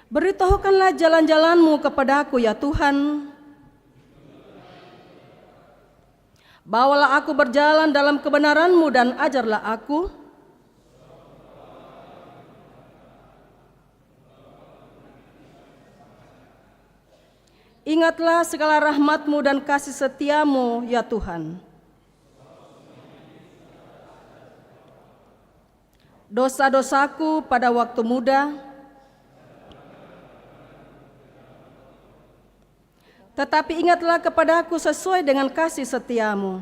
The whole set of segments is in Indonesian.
Beritahukanlah jalan-jalan-Mu kepadaku ya Tuhan. Bawalah aku berjalan dalam kebenaran-Mu dan ajarlah aku. Ingatlah segala rahmat-Mu dan kasih setia-Mu ya Tuhan. Dosa-dosaku pada waktu muda, tetapi ingatlah kepadaku sesuai dengan kasih setia-Mu.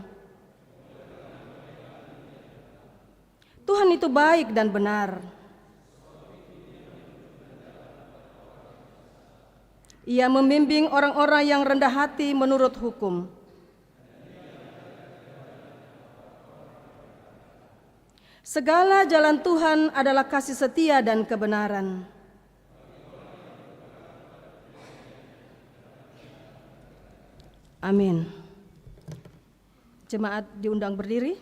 Tuhan itu baik dan benar. Ia membimbing orang-orang yang rendah hati menurut hukum. Segala jalan Tuhan adalah kasih setia dan kebenaran. Amin. Jemaat diundang berdiri.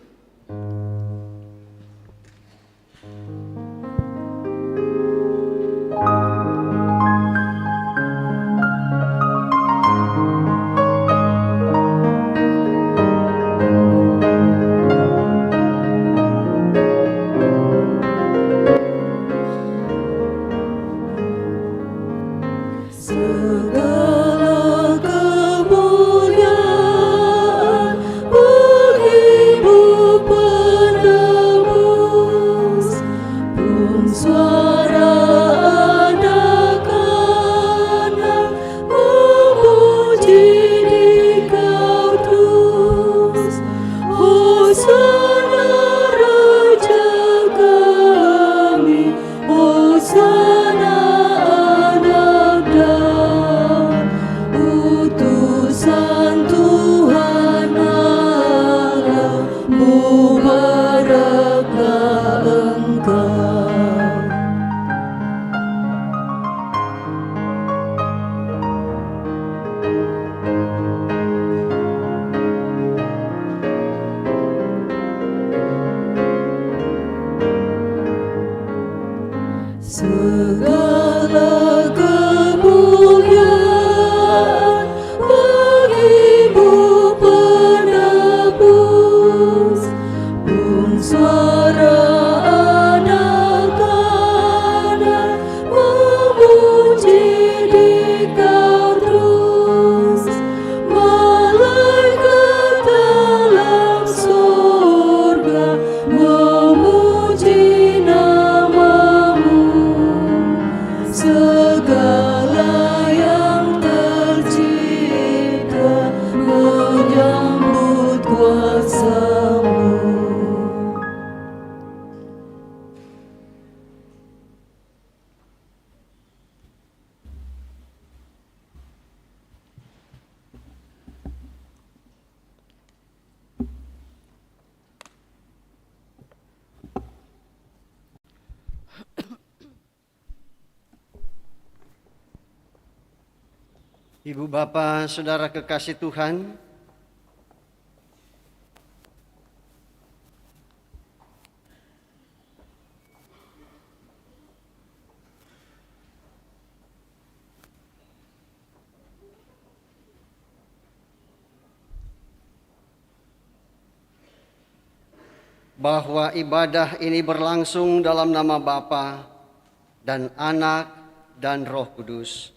Ibu Bapa, Saudara kekasih Tuhan, bahwa ibadah ini berlangsung dalam nama Bapa dan Anak dan Roh Kudus.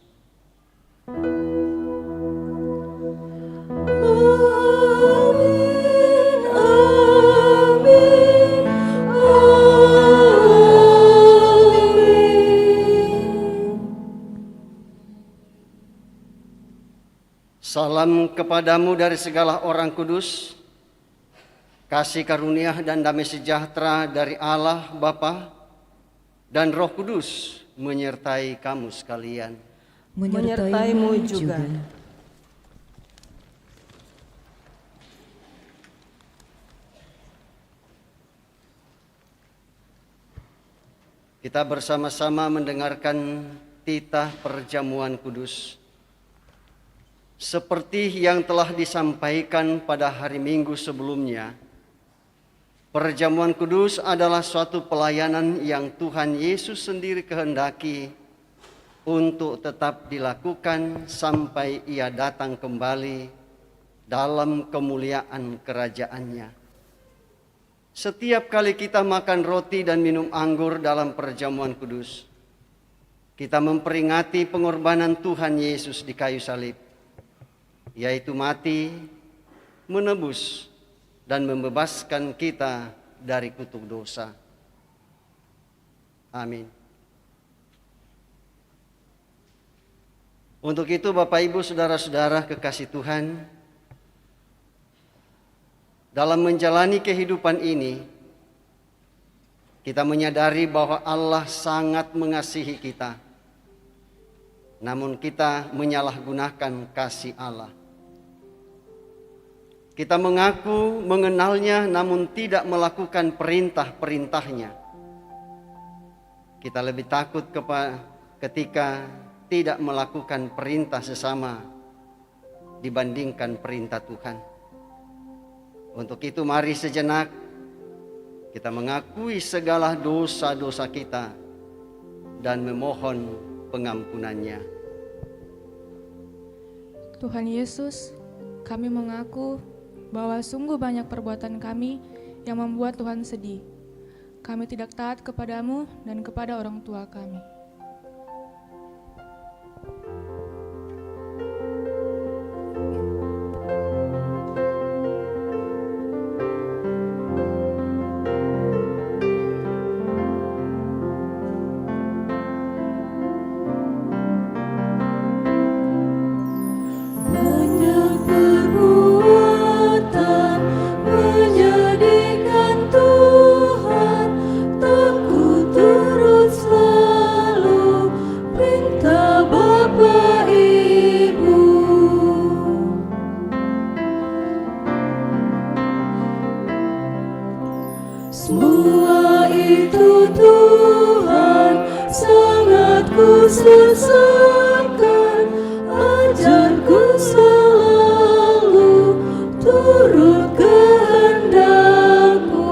Salam kepadamu dari segala orang kudus, kasih karunia dan damai sejahtera dari Allah Bapa dan Roh Kudus menyertai kamu sekalian. Menyertai-Mu juga. Kita bersama-sama mendengarkan titah perjamuan kudus. Seperti yang telah disampaikan pada hari Minggu sebelumnya, perjamuan kudus adalah suatu pelayanan yang Tuhan Yesus sendiri kehendaki untuk tetap dilakukan sampai Ia datang kembali dalam kemuliaan kerajaan-Nya. Setiap kali kita makan roti dan minum anggur dalam perjamuan kudus, kita memperingati pengorbanan Tuhan Yesus di kayu salib, yaitu mati, menebus, dan membebaskan kita dari kutuk dosa. Amin. Untuk itu Bapak Ibu Saudara-saudara kekasih Tuhan, dalam menjalani kehidupan ini, kita menyadari bahwa Allah sangat mengasihi kita. Namun kita menyalahgunakan kasih Allah. Kita mengaku mengenalnya namun tidak melakukan perintah-perintahnya. Kita lebih takut ketika tidak melakukan perintah sesama dibandingkan perintah Tuhan. Untuk itu mari sejenak kita mengakui segala dosa-dosa kita dan memohon pengampunannya. Tuhan Yesus, kami mengaku bahwa sungguh banyak perbuatan kami yang membuat Tuhan sedih. Kami tidak taat kepadamu dan kepada orang tua kami. Semua itu Tuhan sangat kusesalkan, ajarku selalu turut kehendak-Mu.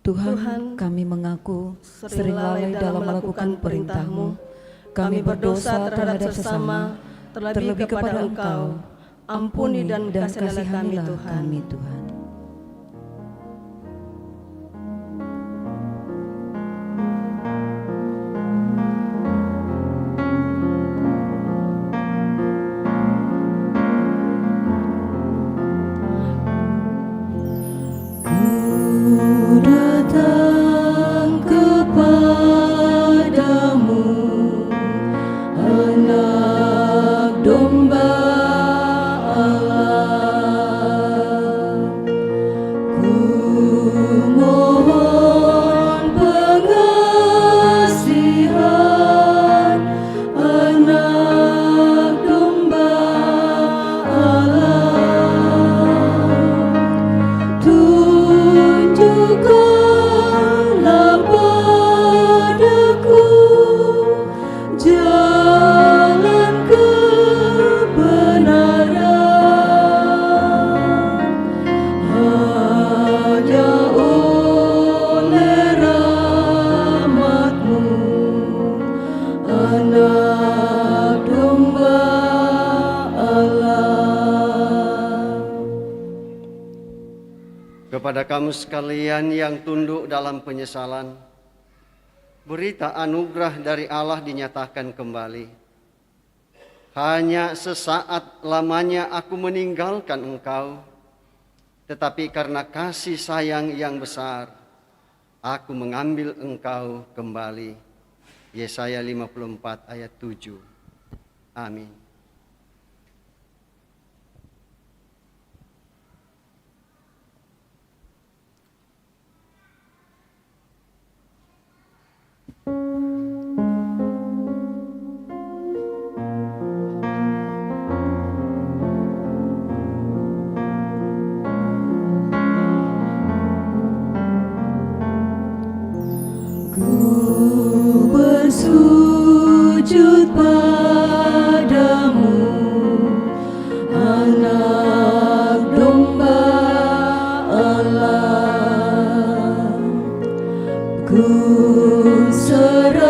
Tuhan, kami mengaku sering lalai dalam melakukan perintah-Mu. Kami berdosa terhadap sesama, terlebih kepada Engkau. Ampuni dan kasihanilah kami, Tuhan. Ku datang kepadamu, anak domba Kepada kamu sekalian yang tunduk dalam penyesalan, berita anugerah dari Allah dinyatakan kembali. Hanya sesaat lamanya aku meninggalkan engkau, tetapi karena kasih sayang yang besar, aku mengambil engkau kembali. Yesaya 54 ayat 7. Amin. Ku bersujud padamu, anak domba Allah. serahkan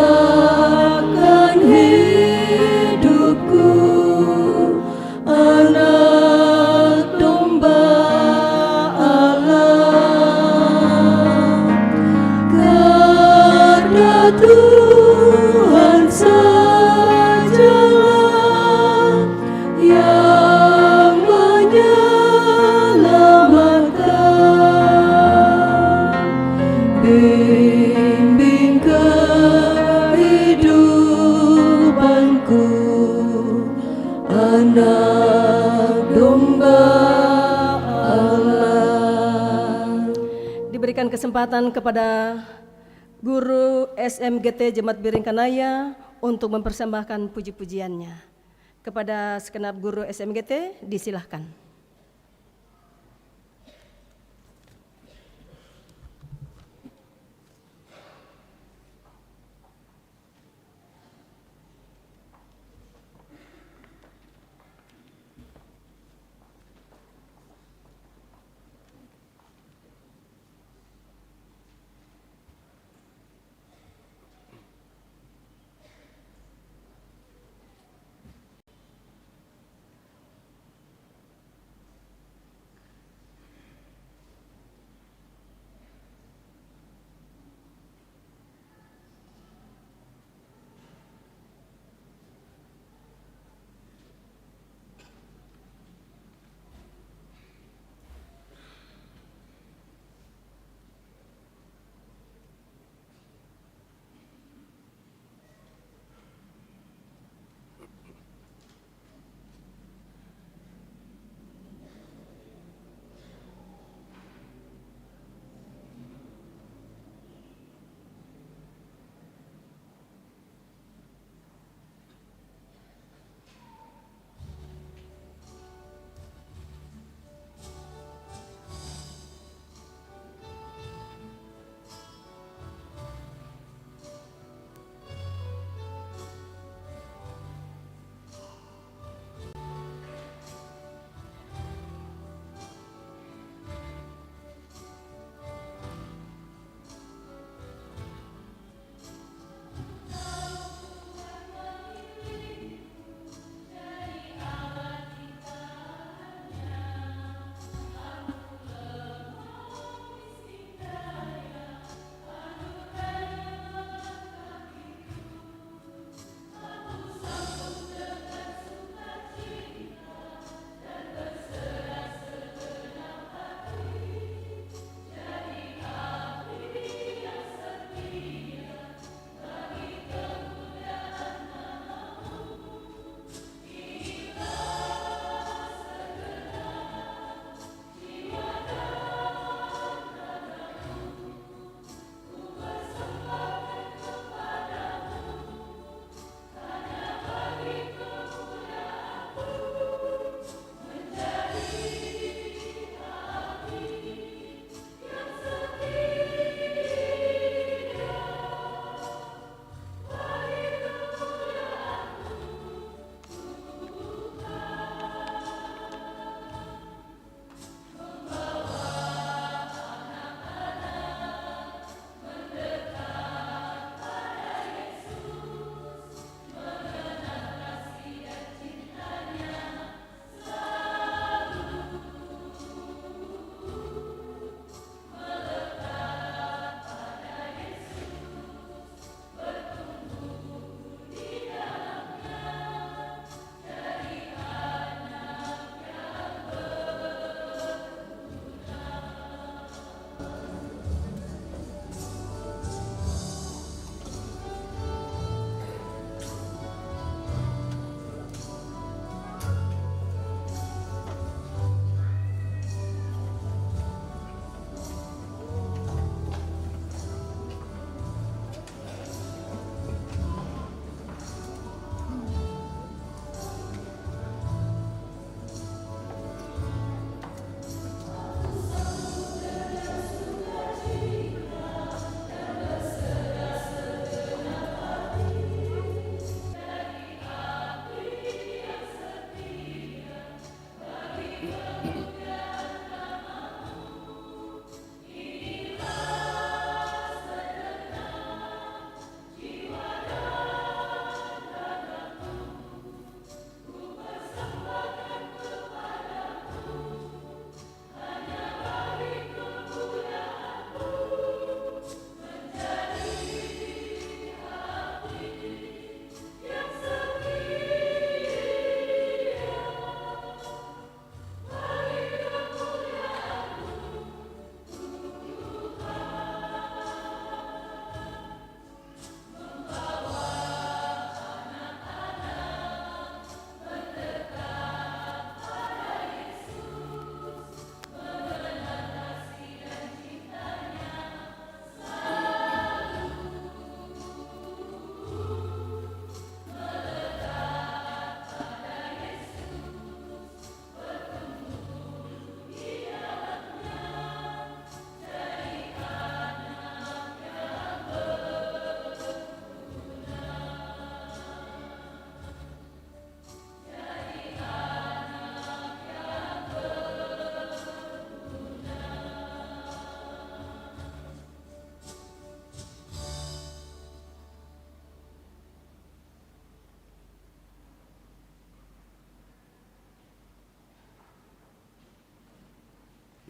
hidupku, anak domba Allah. Karena Tuhan sajalah yang menyelamatkan. Bimbing kehidupanku, anak domba Allah. Diberikan kesempatan kepada guru SMGT Jemaat Biring Kanaya untuk mempersembahkan puji-pujiannya. Kepada segenap guru SMGT, disilahkan.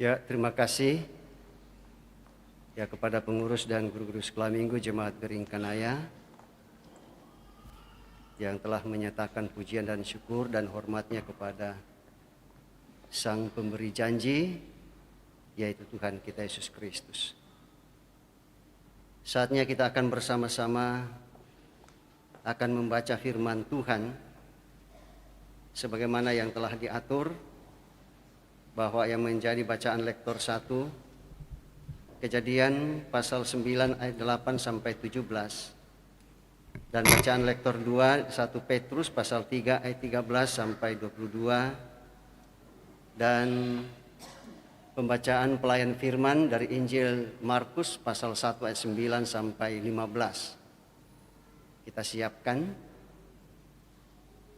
Ya, terima kasih ya kepada pengurus dan guru-guru sekolah minggu Jemaat Beringkanaya yang telah menyatakan pujian dan syukur dan hormatnya kepada Sang Pemberi Janji, yaitu Tuhan kita Yesus Kristus. Saatnya kita akan bersama-sama akan membaca firman Tuhan sebagaimana yang telah diatur, bahwa yang menjadi bacaan lektor 1 Kejadian pasal 9 ayat 8 sampai 17, dan bacaan lektor 2 1 Petrus pasal 3 ayat 13 sampai 22, dan pembacaan pelayan firman dari Injil Markus pasal 1 ayat 9 sampai 15. Kita siapkan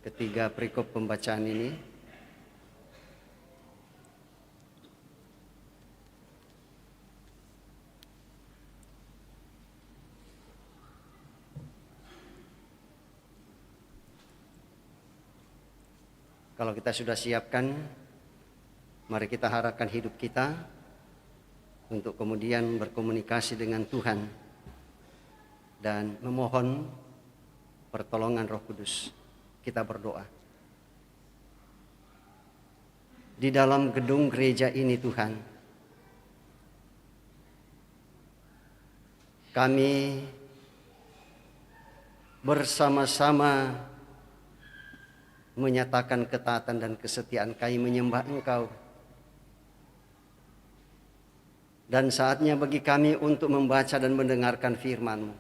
ketiga perikop pembacaan ini. Kalau kita sudah siapkan, mari kita harapkan hidup kita untuk kemudian berkomunikasi dengan Tuhan dan memohon pertolongan Roh Kudus. Kita berdoa. Di dalam gedung gereja ini Tuhan, kami bersama-sama menyatakan ketaatan dan kesetiaan kami menyembah Engkau. Dan saatnya bagi kami untuk membaca dan mendengarkan firman-Mu.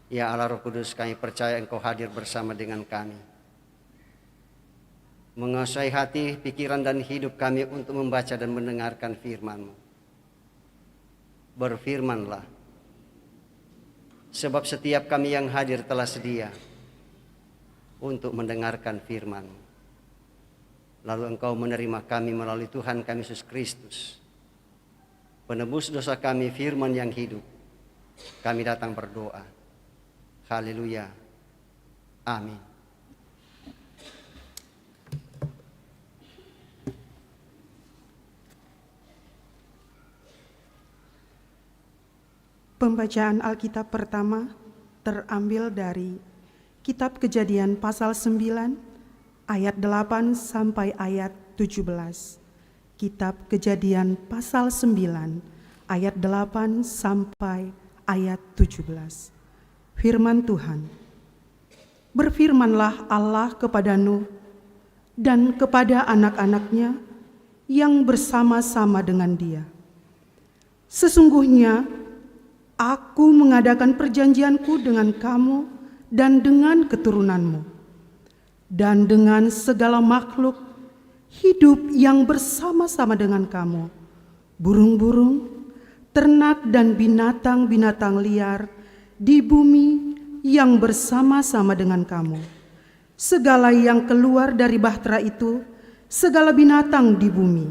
Ya Allah Roh Kudus, kami percaya Engkau hadir bersama dengan kami, menguasai hati, pikiran dan hidup kami untuk membaca dan mendengarkan firman-Mu. Berfirmanlah, sebab setiap kami yang hadir telah sedia untuk mendengarkan firman. Lalu Engkau menerima kami melalui Tuhan kami Yesus Kristus, penebus dosa kami, firman yang hidup. Kami datang berdoa. Haleluya. Amin. Pembacaan Alkitab pertama terambil dari Kitab Kejadian pasal 9 ayat 8 sampai ayat 17. Kitab Kejadian pasal 9 ayat 8 sampai ayat 17. Firman Tuhan. Berfirmanlah Allah kepada Nuh dan kepada anak-anaknya yang bersama-sama dengan dia. Sesungguhnya aku mengadakan perjanjianku dengan kamu dan dengan keturunanmu, dan dengan segala makhluk hidup yang bersama-sama dengan kamu, burung-burung, ternak dan binatang-binatang liar di bumi yang bersama-sama dengan kamu, segala yang keluar dari bahtera itu, segala binatang di bumi.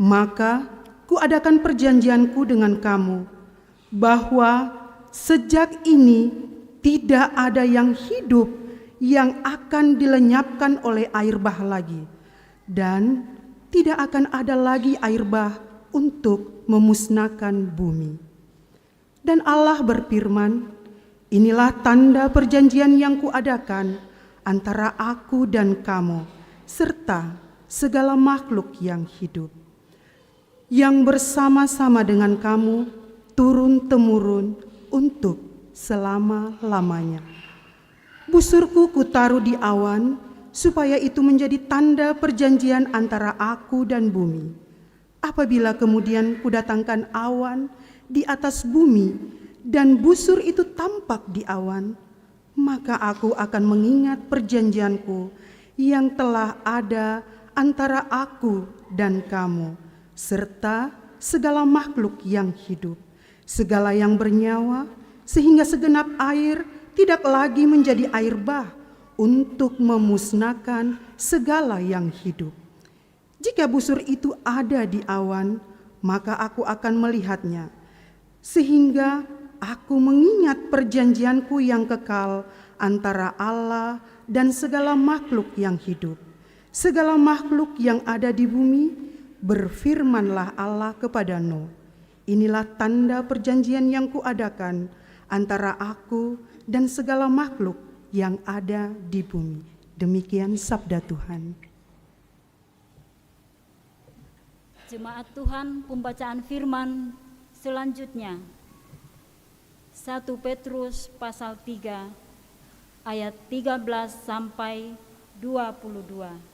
Maka kuadakan perjanjianku dengan kamu, bahwa sejak ini tidak ada yang hidup yang akan dilenyapkan oleh air bah lagi, dan tidak akan ada lagi air bah untuk memusnahkan bumi. Dan Allah berfirman, inilah tanda perjanjian yang kuadakan antara aku dan kamu, serta segala makhluk yang hidup, yang bersama-sama dengan kamu turun-temurun untuk selama-lamanya. Busurku kutaruh di awan, supaya itu menjadi tanda perjanjian antara aku dan bumi. Apabila kemudian kudatangkan awan di atas bumi, dan busur itu tampak di awan, maka aku akan mengingat perjanjianku yang telah ada antara aku dan kamu, serta segala makhluk yang hidup, segala yang bernyawa, sehingga segenap air tidak lagi menjadi air bah untuk memusnahkan segala yang hidup. Jika busur itu ada di awan, maka aku akan melihatnya, sehingga aku mengingat perjanjianku yang kekal antara Allah dan segala makhluk yang hidup, segala makhluk yang ada di bumi, berfirmanlah Allah kepada Nuh, inilah tanda perjanjian yang kuadakan antara aku dan segala makhluk yang ada di bumi. Demikian sabda Tuhan. Jemaat Tuhan, pembacaan firman selanjutnya 1 Petrus pasal 3 ayat 13 sampai 22.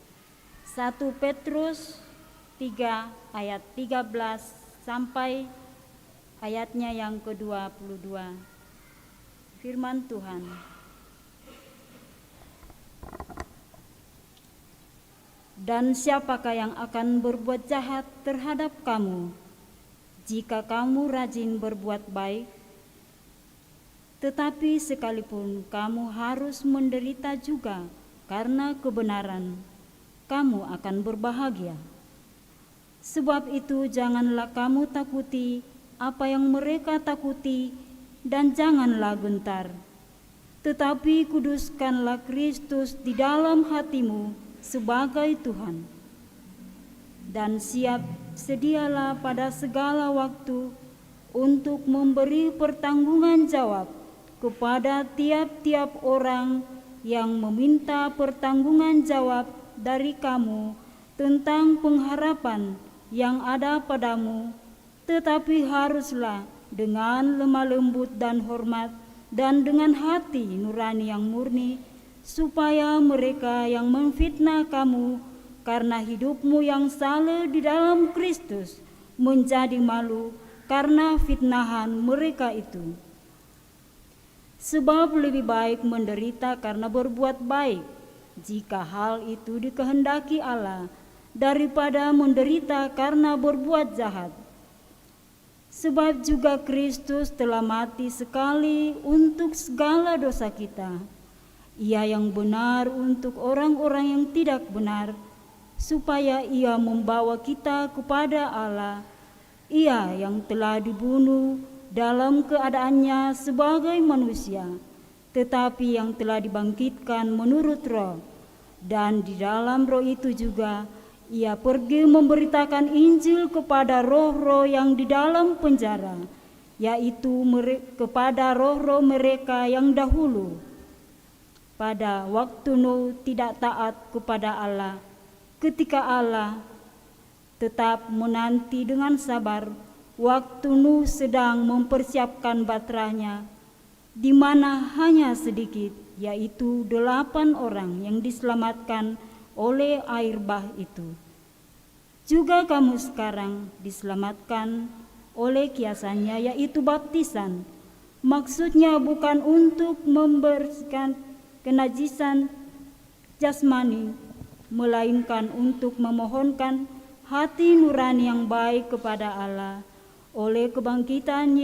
1 Petrus 3 ayat 13 sampai ayatnya yang ke-22. Firman Tuhan. Dan siapakah yang akan berbuat jahat terhadap kamu jika kamu rajin berbuat baik? Tetapi sekalipun kamu harus menderita juga karena kebenaran, kamu akan berbahagia. Sebab itu janganlah kamu takuti apa yang mereka takuti, dan janganlah gentar. Tetapi kuduskanlah Kristus di dalam hatimu sebagai Tuhan. Dan sedialah pada segala waktu untuk memberi pertanggungan jawab kepada tiap-tiap orang yang meminta pertanggungan jawab dari kamu tentang pengharapan yang ada padamu, tetapi haruslah dengan lemah lembut dan hormat dan dengan hati nurani yang murni, supaya mereka yang memfitnah kamu karena hidupmu yang saleh di dalam Kristus menjadi malu karena fitnahan mereka itu. Sebab lebih baik menderita karena berbuat baik, jika hal itu dikehendaki Allah, daripada menderita karena berbuat jahat. Sebab juga Kristus telah mati sekali untuk segala dosa kita, Ia yang benar untuk orang-orang yang tidak benar, supaya Ia membawa kita kepada Allah. Ia yang telah dibunuh dalam keadaannya sebagai manusia, tetapi yang telah dibangkitkan menurut Roh, dan di dalam Roh itu juga Ia pergi memberitakan Injil kepada roh-roh yang di dalam penjara, yaitu kepada roh-roh mereka yang dahulu pada waktu Nuh tidak taat kepada Allah, ketika Allah tetap menanti dengan sabar waktu Nuh sedang mempersiapkan baterainya, di mana hanya sedikit, yaitu 8 orang yang diselamatkan oleh air bah itu. Juga kamu sekarang diselamatkan oleh kiasannya, yaitu baptisan. Maksudnya bukan untuk membersihkan kenajisan jasmani, melainkan untuk memohonkan hati nurani yang baik kepada Allah oleh kebangkitan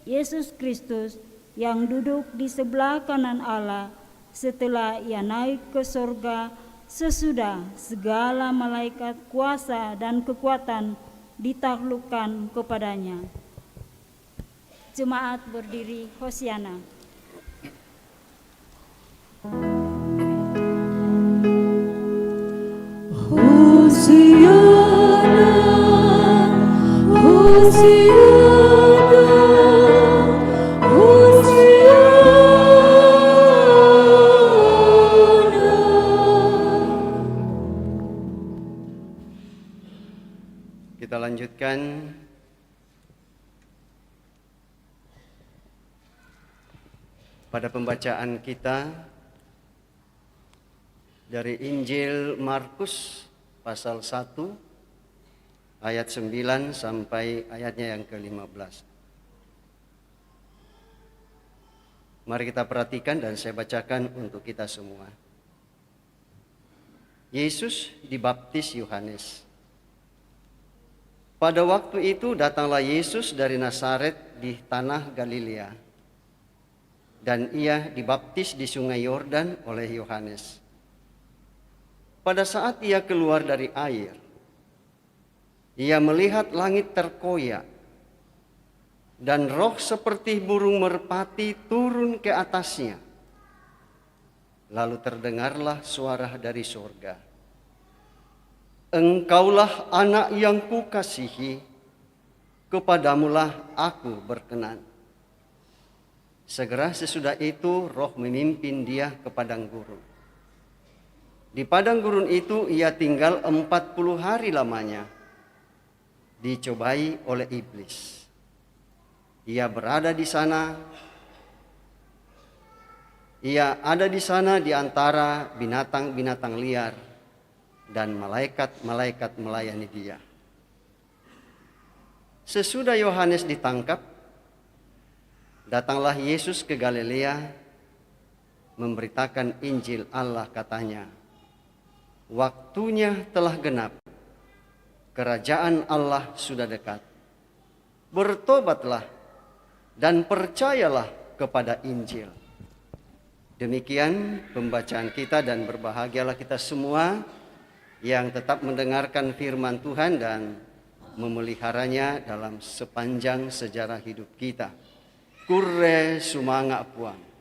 Yesus Kristus yang duduk di sebelah kanan Allah setelah Ia naik ke sorga, sesudah segala malaikat kuasa dan kekuatan ditaklukkan kepadanya. Jemaat berdiri, Hosiana. Kita lanjutkan pada pembacaan kita dari Injil Markus pasal 1 ayat 9 sampai ayatnya yang ke-15. Mari kita perhatikan dan saya bacakan untuk kita semua. Yesus dibaptis Yohanes. Pada waktu itu datanglah Yesus dari Nazaret di tanah Galilea, dan Ia dibaptis di sungai Yordan oleh Yohanes. Pada saat Ia keluar dari air, Ia melihat langit terkoyak, dan roh seperti burung merpati turun ke atasnya. Lalu terdengarlah suara dari surga. Engkaulah anak yang kukasihi, kepadamulah aku berkenan. Segera sesudah itu roh memimpin dia ke padang gurun. Di padang gurun itu ia tinggal 40 hari lamanya, dicobai oleh iblis. Ia ada di sana di antara binatang-binatang liar, dan malaikat-malaikat melayani dia. Sesudah Yohanes ditangkap, datanglah Yesus ke Galilea memberitakan Injil Allah, katanya, waktunya telah genap, kerajaan Allah sudah dekat. Bertobatlah dan percayalah kepada Injil. Demikian pembacaan kita, dan berbahagialah kita semua yang tetap mendengarkan firman Tuhan dan memeliharanya dalam sepanjang sejarah hidup kita. Kurre sumanga puang.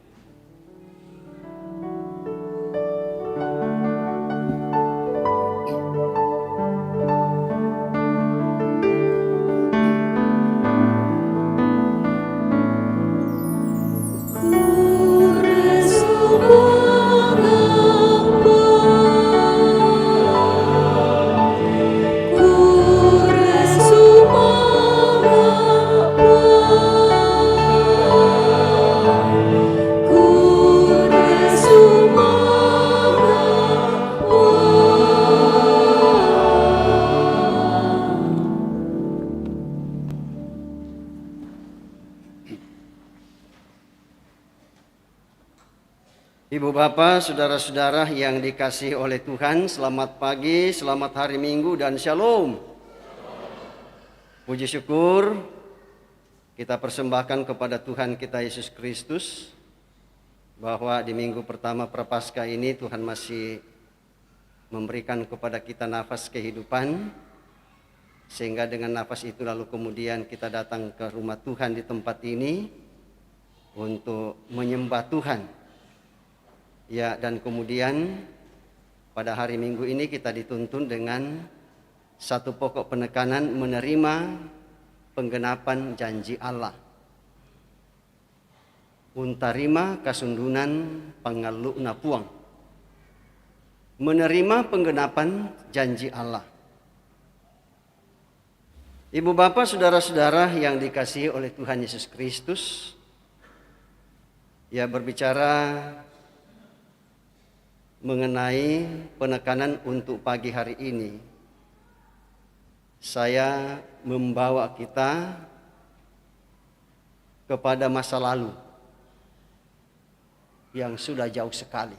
Ibu bapak, saudara-saudara yang dikasihi oleh Tuhan, selamat pagi, selamat hari Minggu, dan shalom. Puji syukur kita persembahkan kepada Tuhan kita Yesus Kristus bahwa di minggu pertama Prapaskah ini Tuhan masih memberikan kepada kita nafas kehidupan, sehingga dengan nafas itu lalu kemudian kita datang ke rumah Tuhan di tempat ini untuk menyembah Tuhan. Ya, dan kemudian pada hari Minggu ini kita dituntun dengan satu pokok penekanan, menerima penggenapan janji Allah. Untarima kasundunan pangalukna puang. Menerima penggenapan janji Allah. Ibu bapak, saudara-saudara yang dikasihi oleh Tuhan Yesus Kristus, ya, berbicara mengenai penekanan untuk pagi hari ini, saya membawa kita kepada masa lalu yang sudah jauh sekali.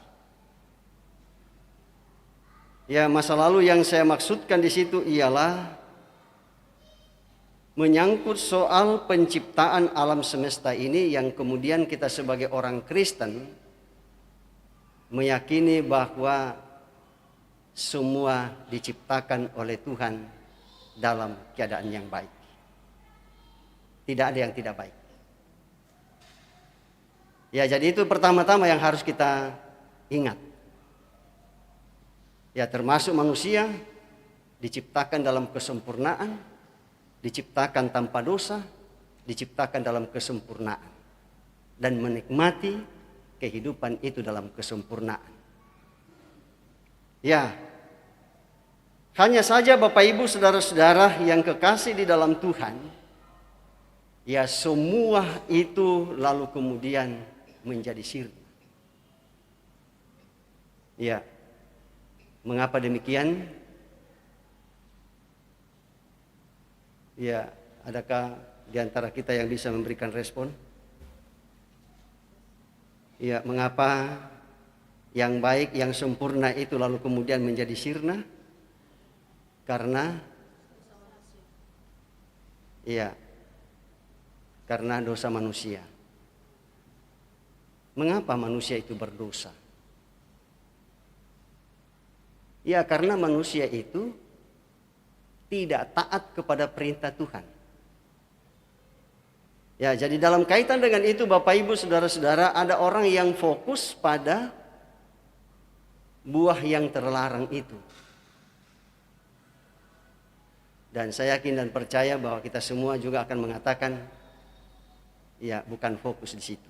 Ya, masa lalu yang saya maksudkan di situ ialah menyangkut soal penciptaan alam semesta ini, yang kemudian kita sebagai orang Kristen meyakini bahwa semua diciptakan oleh Tuhan dalam keadaan yang baik. Tidak ada yang tidak baik. Ya, jadi itu pertama-tama yang harus kita ingat. Ya, termasuk manusia diciptakan dalam kesempurnaan, diciptakan tanpa dosa, diciptakan dalam kesempurnaan, dan menikmati kehidupan itu dalam kesempurnaan. Ya, hanya saja Bapak Ibu saudara-saudara yang kekasih di dalam Tuhan, ya, semua itu lalu kemudian menjadi sirna. Ya, mengapa demikian? Ya, adakah di antara kita yang bisa memberikan respon? Ya, mengapa yang baik, yang sempurna itu lalu kemudian menjadi sirna? Karena dosa manusia. Mengapa manusia itu berdosa? Ya, karena manusia itu tidak taat kepada perintah Tuhan. Ya, jadi dalam kaitan dengan itu Bapak Ibu saudara-saudara, ada orang yang fokus pada buah yang terlarang itu. Dan saya yakin dan percaya bahwa kita semua juga akan mengatakan, ya bukan fokus di situ.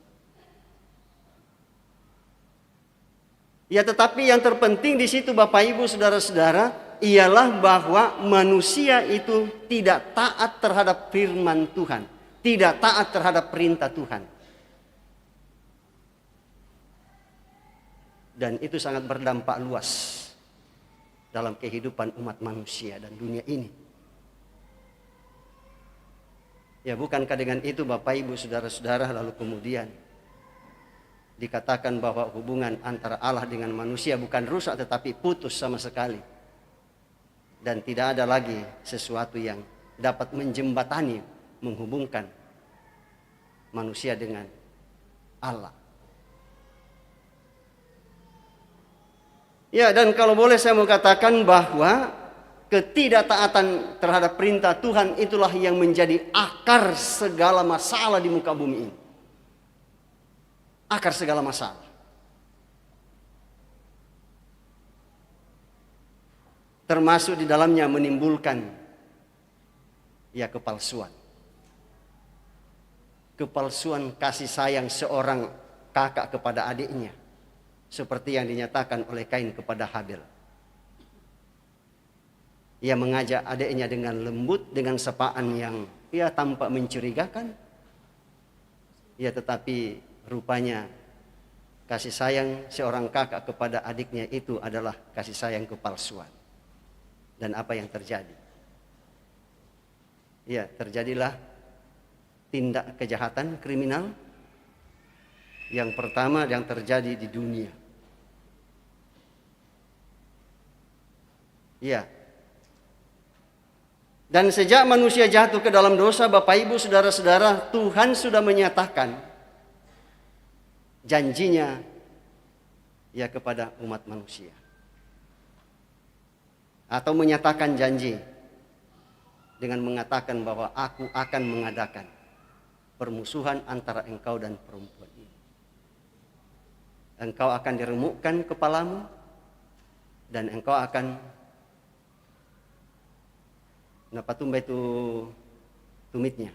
Ya tetapi yang terpenting di situ Bapak Ibu Saudara-saudara ialah bahwa manusia itu tidak taat terhadap firman Tuhan, tidak taat terhadap perintah Tuhan. Dan itu sangat berdampak luas dalam kehidupan umat manusia dan dunia ini. Ya bukankah dengan itu Bapak Ibu Saudara-saudara lalu kemudian dikatakan bahwa hubungan antara Allah dengan manusia bukan rusak tetapi putus sama sekali. Dan tidak ada lagi sesuatu yang dapat menjembatani, menghubungkan manusia dengan Allah. Ya, dan kalau boleh saya mau katakan bahwa ketidaktaatan terhadap perintah Tuhan itulah yang menjadi akar segala masalah di muka bumi ini. Akar segala masalah. Termasuk di dalamnya menimbulkan ya kepalsuan. Kepalsuan kasih sayang seorang kakak kepada adiknya. Seperti yang dinyatakan oleh Kain kepada Habil. Ia mengajak adiknya dengan lembut, dengan sapaan yang ya tampak mencurigakan. Ya tetapi rupanya kasih sayang seorang kakak kepada adiknya itu adalah kasih sayang kepalsuan. Dan apa yang terjadi? Ya terjadilah tindak kejahatan kriminal. Yang pertama yang terjadi di dunia. Ya. Dan sejak manusia jatuh ke dalam dosa, Bapak Ibu Saudara-saudara, Tuhan sudah menyatakan janjinya ya kepada umat manusia. Atau menyatakan janji dengan mengatakan bahwa aku akan mengadakan permusuhan antara engkau dan perempuan ini. Engkau akan diremukkan kepalamu dan engkau akan napatumba itu tumitnya.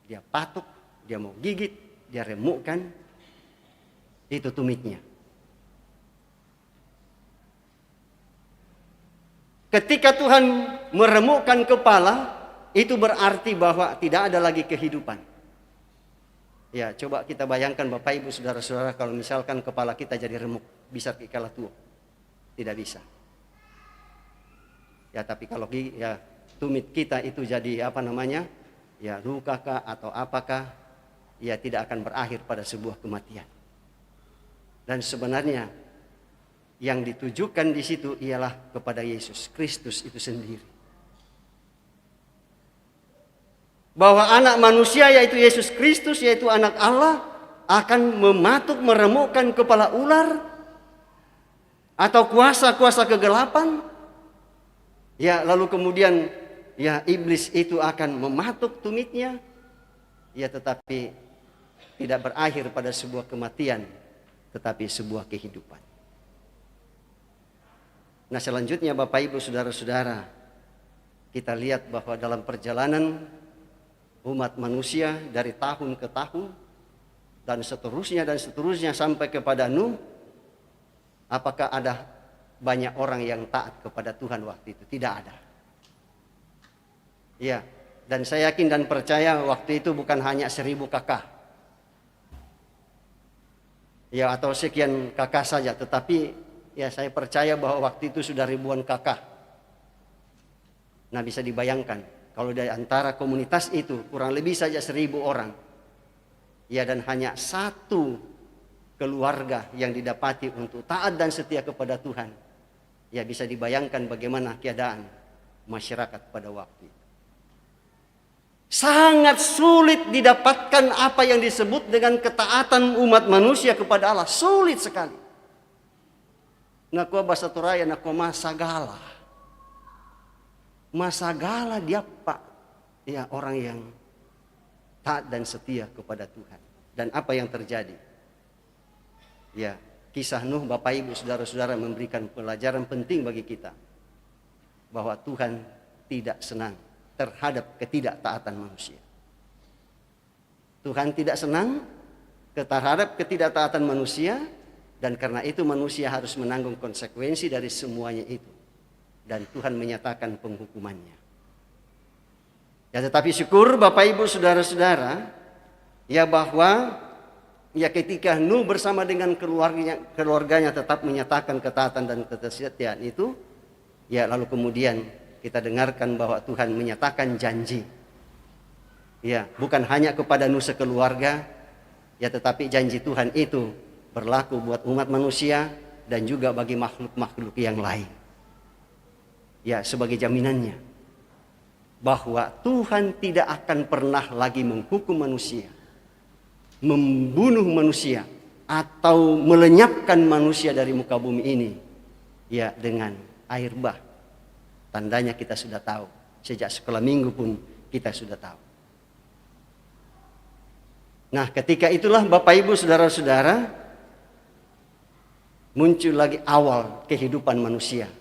Dia patuk, dia mau gigit, dia remukkan itu tumitnya. Ketika Tuhan meremukkan kepala, itu berarti bahwa tidak ada lagi kehidupan. Ya, coba kita bayangkan Bapak Ibu Saudara-saudara kalau misalkan kepala kita jadi remuk, bisa kekala tua. Tidak bisa. Ya, tapi kalau ya tumit kita itu jadi apa namanya? Ya, lukakah atau apakah? Ya, tidak akan berakhir pada sebuah kematian. Dan sebenarnya yang ditujukan di situ ialah kepada Yesus Kristus itu sendiri. Bahwa anak manusia yaitu Yesus Kristus yaitu anak Allah akan mematuk meremukkan kepala ular atau kuasa-kuasa kegelapan. Ya, lalu kemudian ya iblis itu akan mematuk tumitnya. Ya, tetapi tidak berakhir pada sebuah kematian, tetapi sebuah kehidupan. Nah, selanjutnya Bapak Ibu Saudara-saudara, kita lihat bahwa dalam perjalanan umat manusia dari tahun ke tahun dan seterusnya sampai kepada Nuh, apakah ada banyak orang yang taat kepada Tuhan waktu itu? Tidak ada. Ya, dan saya yakin dan percaya waktu itu bukan hanya 1000 kakak. Ya, atau sekian kakak saja, tetapi ya saya percaya bahwa waktu itu sudah ribuan kakak. Nah, bisa dibayangkan kalau dari antara komunitas itu kurang lebih saja 1000 orang. Ya, dan hanya satu keluarga yang didapati untuk taat dan setia kepada Tuhan. Ya, bisa dibayangkan bagaimana keadaan masyarakat pada waktu itu. Sangat sulit didapatkan apa yang disebut dengan ketaatan umat manusia kepada Allah. Sulit sekali. Nakua bahasa Turaya, nakua masagala. Masagala dia pak. Ya, orang yang taat dan setia kepada Tuhan. Dan apa yang terjadi? Ya, kisah Nuh, Bapak Ibu, saudara-saudara, memberikan pelajaran penting bagi kita. Bahwa Tuhan tidak senang terhadap ketidaktaatan manusia. Tuhan tidak senang terhadap ketidaktaatan manusia, dan karena itu manusia harus menanggung konsekuensi dari semuanya itu. Dan Tuhan menyatakan penghukumannya. Ya, tetapi syukur Bapak Ibu, saudara-saudara, ya bahwa ya ketika Nuh bersama dengan keluarganya tetap menyatakan ketaatan dan kesetiaan itu, ya lalu kemudian kita dengarkan bahwa Tuhan menyatakan janji. Ya, bukan hanya kepada Nuh sekeluarga, ya tetapi janji Tuhan itu berlaku buat umat manusia dan juga bagi makhluk-makhluk yang lain. Ya, sebagai jaminannya bahwa Tuhan tidak akan pernah lagi menghukum manusia, membunuh manusia, atau melenyapkan manusia dari muka bumi ini, ya dengan air bah. Tandanya kita sudah tahu, sejak sekolah minggu pun kita sudah tahu. Nah, ketika itulah Bapak Ibu, saudara-saudara, muncul lagi awal kehidupan manusia.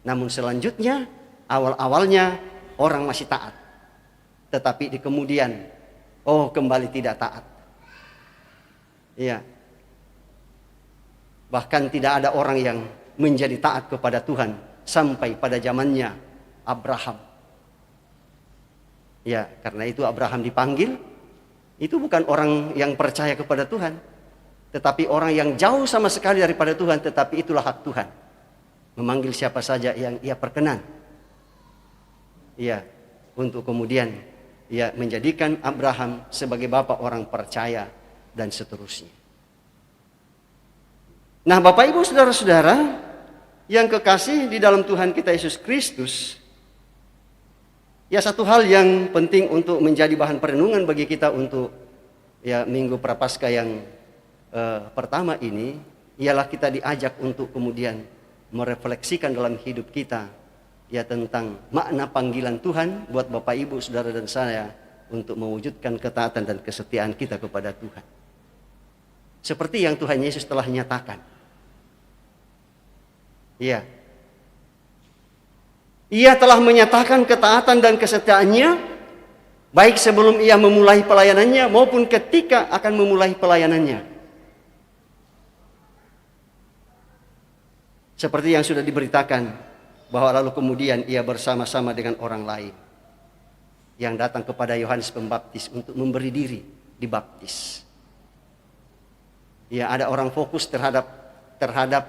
Namun selanjutnya, awal-awalnya orang masih taat. Tetapi di kemudian, kembali tidak taat. Iya. Bahkan tidak ada orang yang menjadi taat kepada Tuhan sampai pada zamannya Abraham. Ya, karena itu Abraham dipanggil. Itu bukan orang yang percaya kepada Tuhan, tetapi orang yang jauh sama sekali daripada Tuhan, tetapi itulah hak Tuhan. Memanggil siapa saja yang ia perkenan. Ya, untuk kemudian ya menjadikan Abraham sebagai bapa orang percaya dan seterusnya. Nah, Bapak Ibu, saudara-saudara yang kekasih di dalam Tuhan kita Yesus Kristus, ya satu hal yang penting untuk menjadi bahan perenungan bagi kita untuk ya Minggu Prapaskah yang pertama ini, ialah kita diajak untuk kemudian merefleksikan dalam hidup kita ya tentang makna panggilan Tuhan buat Bapak Ibu, saudara dan saya untuk mewujudkan ketaatan dan kesetiaan kita kepada Tuhan. Seperti yang Tuhan Yesus telah nyatakan. Ya. Ia telah menyatakan ketaatan dan kesetiaannya baik sebelum ia memulai pelayanannya maupun ketika akan memulai pelayanannya. Seperti yang sudah diberitakan bahwa lalu kemudian ia bersama-sama dengan orang lain yang datang kepada Yohanes Pembaptis untuk memberi diri dibaptis. Ya, ada orang fokus terhadap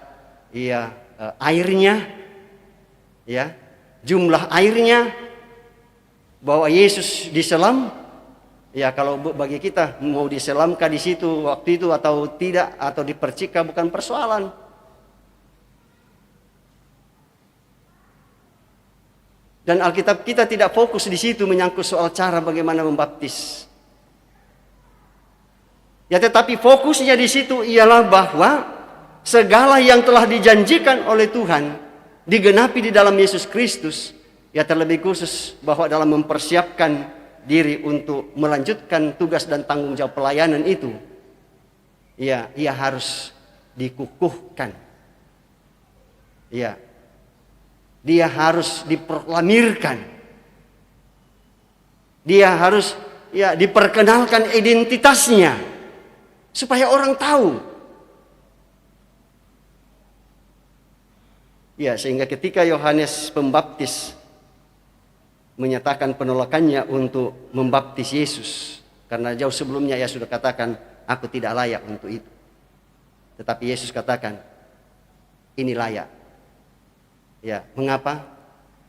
ya airnya, ya jumlah airnya, bahwa Yesus diselam. Ya, kalau bagi kita mau diselamkah di situ waktu itu atau tidak, atau dipercikah bukan persoalan. Dan Alkitab kita tidak fokus di situ menyangkut soal cara bagaimana membaptis. Ya, tetapi fokusnya di situ ialah bahwa segala yang telah dijanjikan oleh Tuhan digenapi di dalam Yesus Kristus. Ya, terlebih khusus bahwa dalam mempersiapkan diri untuk melanjutkan tugas dan tanggung jawab pelayanan itu, ya, ia harus dikukuhkan. Ya, dia harus diproklamirkan. Dia harus ya diperkenalkan identitasnya supaya orang tahu. Ya, sehingga ketika Yohanes Pembaptis menyatakan penolakannya untuk membaptis Yesus, karena jauh sebelumnya ia sudah katakan, aku tidak layak untuk itu. Tetapi Yesus katakan, ini layak. Ya, mengapa?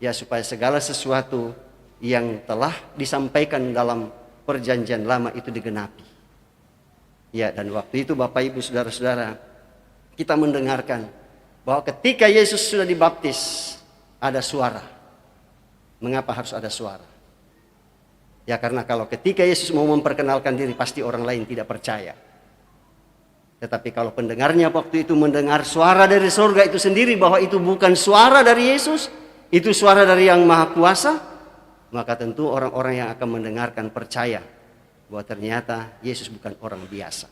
Ya, supaya segala sesuatu yang telah disampaikan dalam perjanjian lama itu digenapi. Ya, dan waktu itu Bapak Ibu, saudara-saudara, kita mendengarkan bahwa ketika Yesus sudah dibaptis, ada suara. Mengapa harus ada suara? Ya, karena kalau ketika Yesus mau memperkenalkan diri, pasti orang lain tidak percaya. Tetapi kalau pendengarnya waktu itu mendengar suara dari surga itu sendiri, bahwa itu bukan suara dari Yesus, itu suara dari Yang Maha Kuasa, maka tentu orang-orang yang akan mendengarkan percaya bahwa ternyata Yesus bukan orang biasa.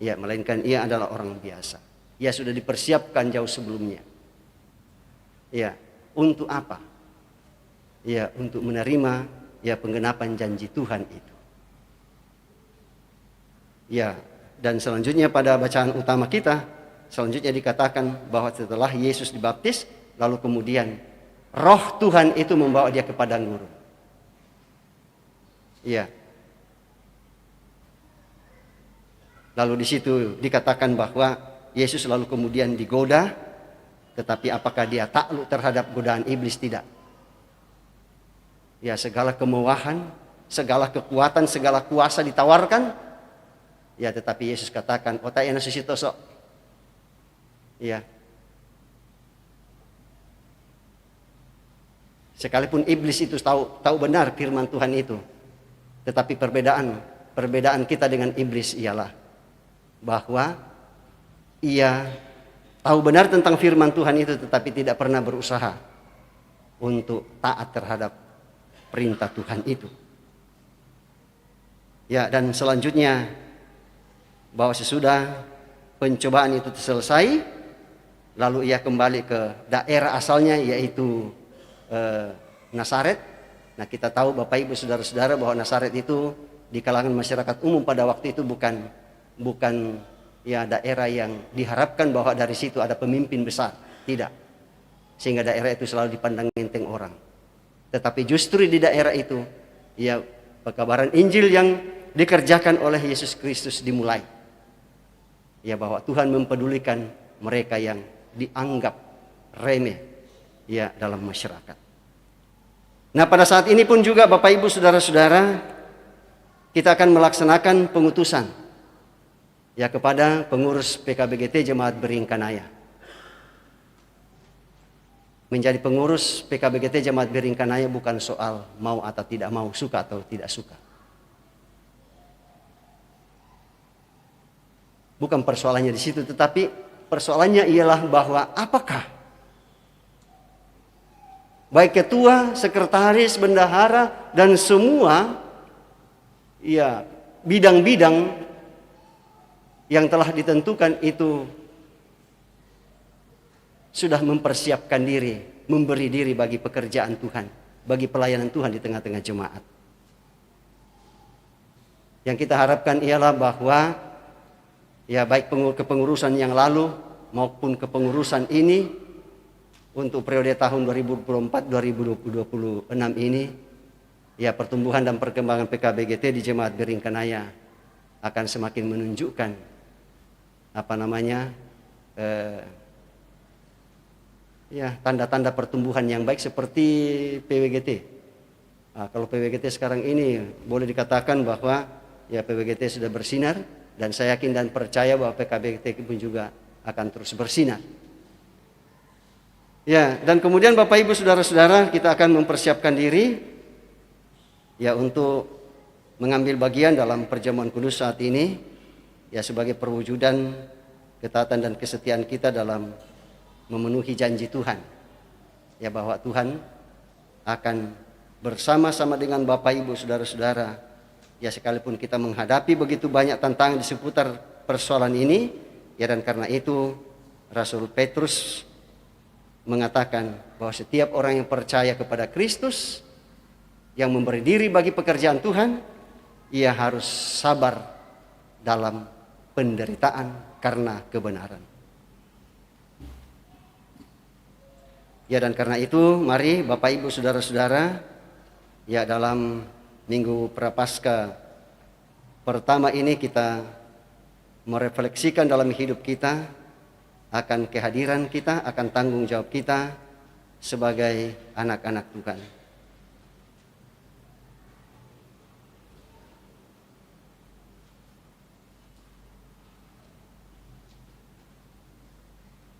Ya, melainkan ia adalah orang biasa. Ia sudah dipersiapkan jauh sebelumnya. Ya, untuk apa? Ya, untuk menerima ya penggenapan janji Tuhan itu. Ya, dan selanjutnya pada bacaan utama kita, selanjutnya dikatakan bahwa setelah Yesus dibaptis, lalu kemudian Roh Tuhan itu membawa dia ke padang gurun. Ya. Lalu di situ dikatakan bahwa Yesus lalu kemudian digoda, tetapi apakah dia takluk terhadap godaan iblis? Tidak. Ya, segala kemewahan, segala kekuatan, segala kuasa ditawarkan. Ya, tetapi Yesus katakan, "Otak yang susitoso." Ya. Sekalipun iblis itu tahu benar firman Tuhan itu, tetapi perbedaan kita dengan iblis ialah bahwa ia tahu benar tentang firman Tuhan itu, tetapi tidak pernah berusaha untuk taat terhadap perintah Tuhan itu. Ya, dan selanjutnya bahwa sesudah pencobaan itu selesai, lalu ia kembali ke daerah asalnya, yaitu Nazaret. Nah, kita tahu Bapak Ibu Saudara-saudara bahwa Nazaret itu di kalangan masyarakat umum pada waktu itu bukan ya daerah yang diharapkan bahwa dari situ ada pemimpin besar, tidak. Sehingga daerah itu selalu dipandang enteng orang. Tetapi justru di daerah itu ya pekabaran Injil yang dikerjakan oleh Yesus Kristus dimulai. Ya, bahwa Tuhan mempedulikan mereka yang dianggap remeh ya dalam masyarakat. Nah, pada saat ini pun juga Bapak Ibu Saudara-saudara, kita akan melaksanakan pengutusan ya kepada pengurus PKBGT Jemaat Beringkanaya. Menjadi pengurus PKBGT Jemaat Beringkanaya bukan soal mau atau tidak mau, suka atau tidak suka. Bukan persoalannya di situ, tetapi persoalannya ialah bahwa apakah baik ketua, sekretaris, bendahara, dan semua ya bidang-bidang yang telah ditentukan itu sudah mempersiapkan diri, memberi diri bagi pekerjaan Tuhan, bagi pelayanan Tuhan di tengah-tengah jemaat. Yang kita harapkan ialah bahwa ya baik kepengurusan yang lalu maupun kepengurusan ini untuk periode tahun 2024-2026 ini, ya pertumbuhan dan perkembangan PKBGT di Jemaat Beringkanaya akan semakin menunjukkan ya tanda-tanda pertumbuhan yang baik seperti PWGT. Nah, kalau PWGT sekarang ini boleh dikatakan bahwa ya PWGT sudah bersinar, dan saya yakin dan percaya bahwa PKBGT pun juga akan terus bersinar. Ya, dan kemudian Bapak Ibu Saudara-saudara, kita akan mempersiapkan diri ya untuk mengambil bagian dalam perjamuan kudus saat ini ya sebagai perwujudan ketaatan dan kesetiaan kita dalam memenuhi janji Tuhan. Ya, bahwa Tuhan akan bersama-sama dengan Bapak Ibu Saudara-saudara ya sekalipun kita menghadapi begitu banyak tantangan di seputar persoalan ini ya, dan karena itu Rasul Petrus mengatakan bahwa setiap orang yang percaya kepada Kristus, yang memberi diri bagi pekerjaan Tuhan, ia harus sabar dalam penderitaan karena kebenaran. Ya, dan karena itu mari Bapak Ibu Saudara-saudara, ya dalam Minggu Prapaskah pertama ini kita merefleksikan dalam hidup kita akan kehadiran kita, akan tanggung jawab kita sebagai anak-anak Tuhan.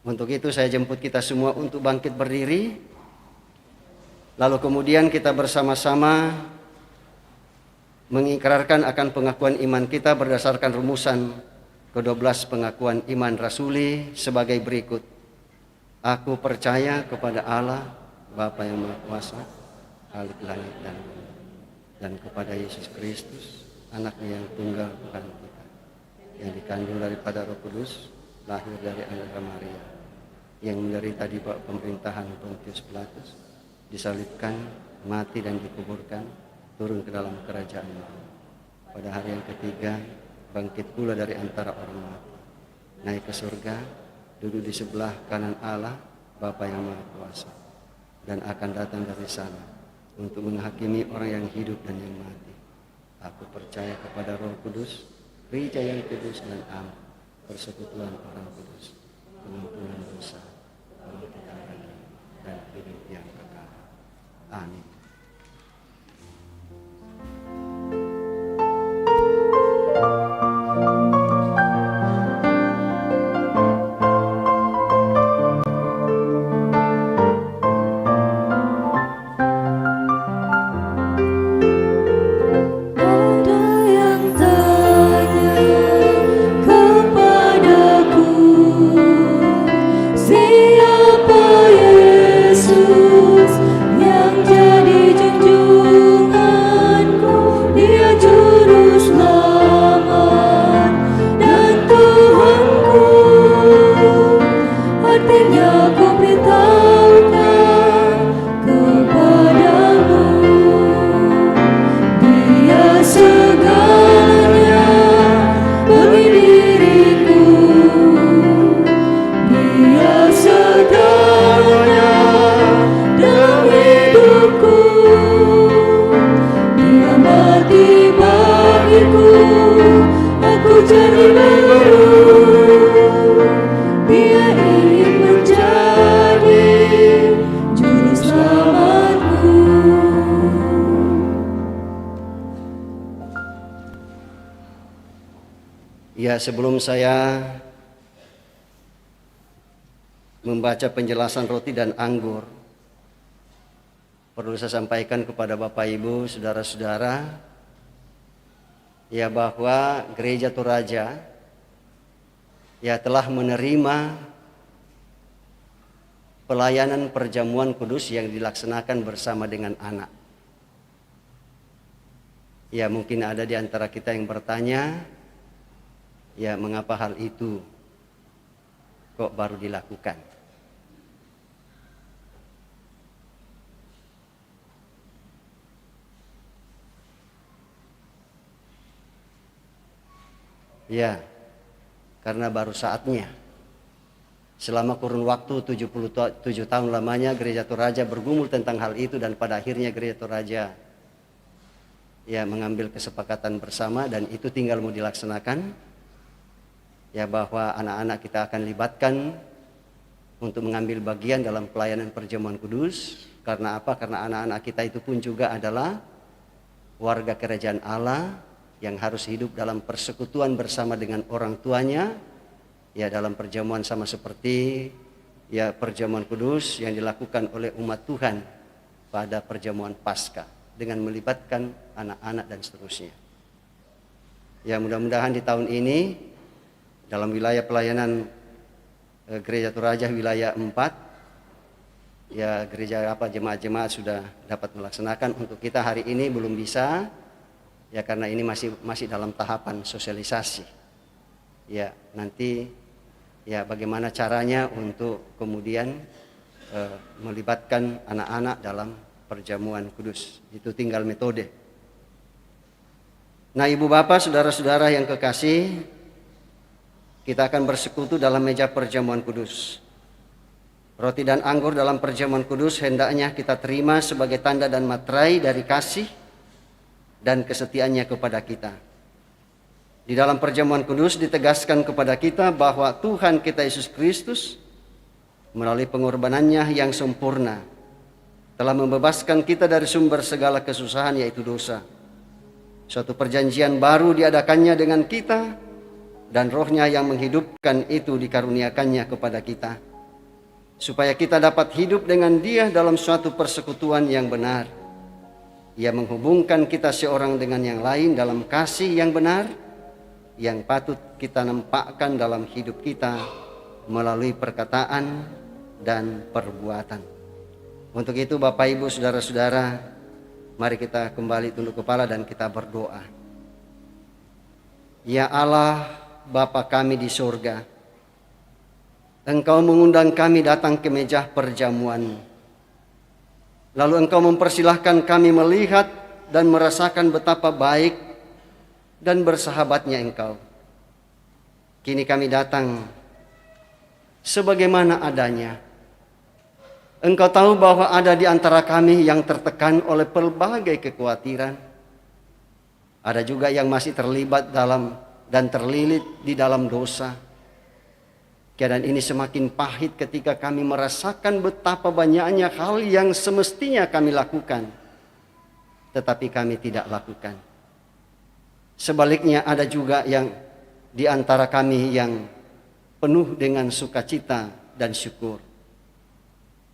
Untuk itu saya jemput kita semua untuk bangkit berdiri. Lalu kemudian kita bersama-sama mengikrarkan akan pengakuan iman kita berdasarkan rumusan ke-12 pengakuan iman rasuli sebagai berikut. Aku percaya kepada Allah, Bapa yang Maha Kuasa, Khalik langit dan bumi, dan kepada Yesus Kristus, Anaknya yang tunggal Tuhan kita, yang dikandung daripada Roh Kudus, lahir dari Angela Maria, yang menderita di bawah pemerintahan Pontius Pilatus, disalibkan, mati dan dikuburkan, turun ke dalam kerajaan Allah. Pada hari yang ketiga, bangkit pula dari antara orang mati, naik ke surga, duduk di sebelah kanan Allah, Bapa yang Maha Kuasa, dan akan datang dari sana untuk menghakimi orang yang hidup dan yang mati. Aku percaya kepada Roh Kudus, gereja yang kudus dan am, persekutuan orang kudus, pengampunan dosa, pembaptisan bagi, dan hidup yang kekal. Amin. Ya, sebelum saya membaca penjelasan roti dan anggur, perlu saya sampaikan kepada Bapak Ibu, saudara-saudara, ya bahwa Gereja Toraja ya telah menerima pelayanan perjamuan kudus yang dilaksanakan bersama dengan anak. Ya, mungkin ada di antara kita yang bertanya, ya mengapa hal itu kok baru dilakukan? Ya, karena baru saatnya. Selama kurun waktu 77 tahun lamanya Gereja Toraja bergumul tentang hal itu, dan pada akhirnya Gereja Toraja ya mengambil kesepakatan bersama, dan itu tinggal mau dilaksanakan. Ya, bahwa anak-anak kita akan libatkan untuk mengambil bagian dalam pelayanan perjamuan kudus. Karena apa? Karena anak-anak kita itu pun juga adalah warga kerajaan Allah yang harus hidup dalam persekutuan bersama dengan orang tuanya, ya dalam perjamuan sama seperti ya perjamuan kudus yang dilakukan oleh umat Tuhan pada perjamuan Paskah dengan melibatkan anak-anak dan seterusnya. Ya, mudah-mudahan di tahun ini dalam wilayah pelayanan Gereja Toraja wilayah 4, ya gereja jemaat-jemaat sudah dapat melaksanakan. Untuk kita hari ini belum bisa, ya karena ini masih dalam tahapan sosialisasi. Ya, nanti ya bagaimana caranya untuk kemudian melibatkan anak-anak dalam perjamuan kudus. Itu tinggal metode. Nah, Ibu Bapak, saudara-saudara yang kekasih, kita akan bersekutu dalam meja perjamuan kudus. Roti dan anggur dalam perjamuan kudus hendaknya kita terima sebagai tanda dan materai dari kasih dan kesetiaannya kepada kita. Di dalam perjamuan kudus ditegaskan kepada kita bahwa Tuhan kita Yesus Kristus melalui pengorbanannya yang sempurna telah membebaskan kita dari sumber segala kesusahan, yaitu dosa. Suatu perjanjian baru diadakannya dengan kita, dan Roh-Nya yang menghidupkan itu dikaruniakannya kepada kita, supaya kita dapat hidup dengan Dia dalam suatu persekutuan yang benar. Ia menghubungkan kita seorang dengan yang lain dalam kasih yang benar, yang patut kita nampakkan dalam hidup kita melalui perkataan dan perbuatan. Untuk itu Bapak Ibu saudara-saudara, mari kita kembali tunduk kepala dan kita berdoa. Ya Allah, Bapa kami di surga, Engkau mengundang kami datang ke meja perjamuan. Lalu Engkau mempersilahkan kami melihat dan merasakan betapa baik dan bersahabatnya Engkau. Kini kami datang sebagaimana adanya. Engkau tahu bahwa ada di antara kami yang tertekan oleh berbagai kekhawatiran. Ada juga yang masih terlibat dalam dan terlilit di dalam dosa. Keadaan ini semakin pahit ketika kami merasakan betapa banyaknya hal yang semestinya kami lakukan, tetapi kami tidak lakukan. Sebaliknya ada juga yang di antara kami yang penuh dengan sukacita dan syukur,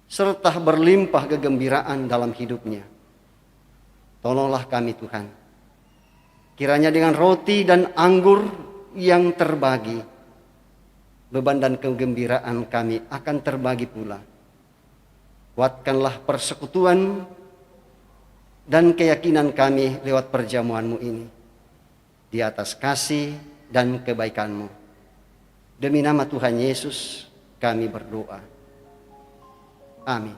serta berlimpah kegembiraan dalam hidupnya. Tolonglah kami Tuhan. Kiranya dengan roti dan anggur yang terbagi, beban dan kegembiraan kami akan terbagi pula. Kuatkanlah persekutuan dan keyakinan kami lewat perjamuan-Mu ini, di atas kasih dan kebaikan-Mu. Demi nama Tuhan Yesus kami berdoa. Amin.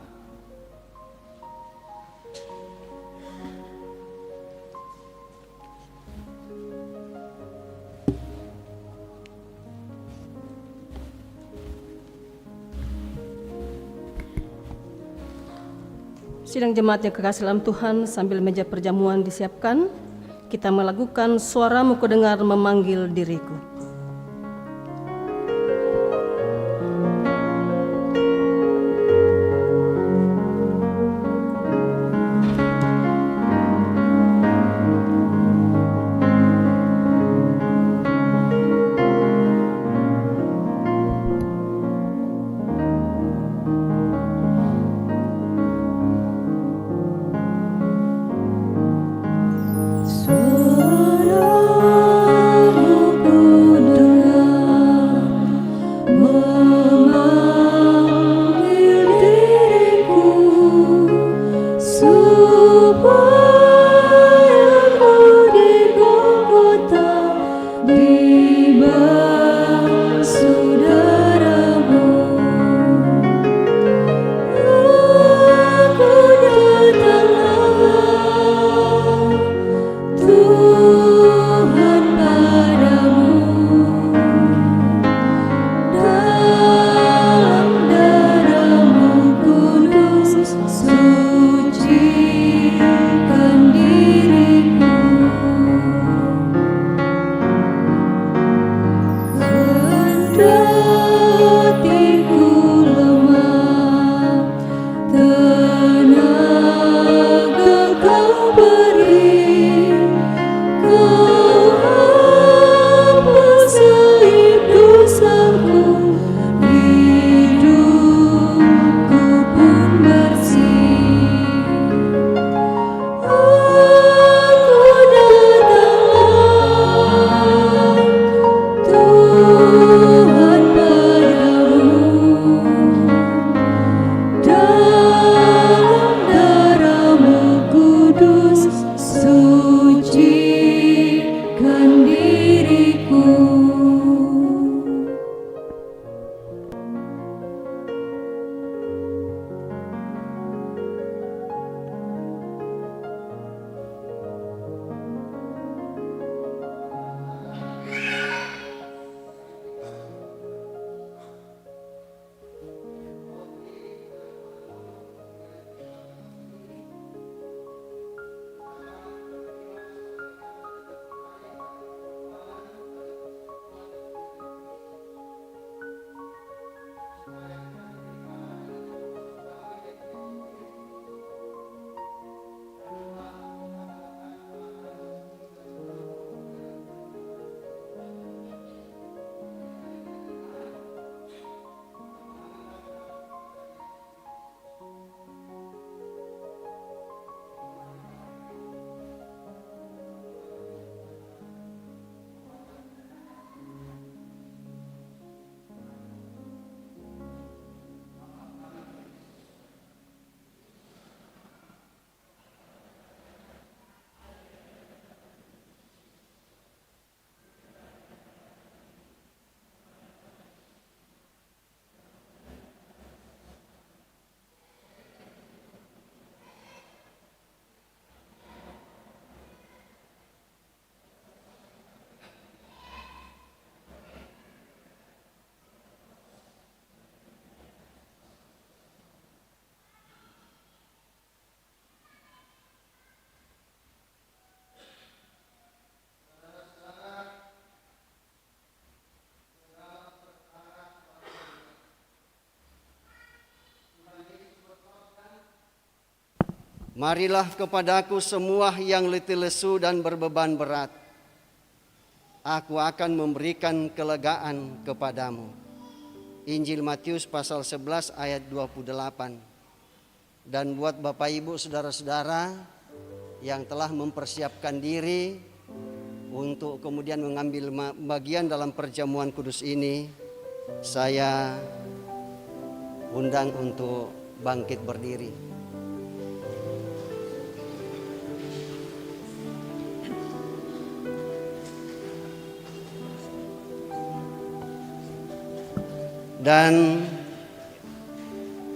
Sidang jemaat yang kekasih dalam Tuhan, sambil meja perjamuan disiapkan, kita melakukan Suaramu Kudengar Memanggil Diriku. Suaramu Marilah kepadaku semua yang letih lesu dan berbeban berat. Aku akan memberikan kelegaan kepadamu. Injil Matius pasal 11 ayat 28. Dan buat Bapak Ibu saudara-saudara yang telah mempersiapkan diri untuk kemudian mengambil bagian dalam perjamuan kudus ini, saya undang untuk bangkit berdiri. Dan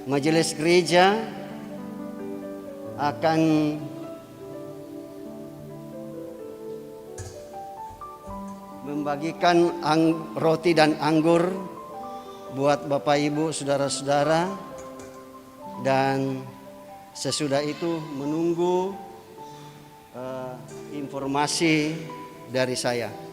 majelis gereja akan membagikan roti dan anggur buat Bapak Ibu saudara-saudara, dan sesudah itu menunggu informasi dari saya.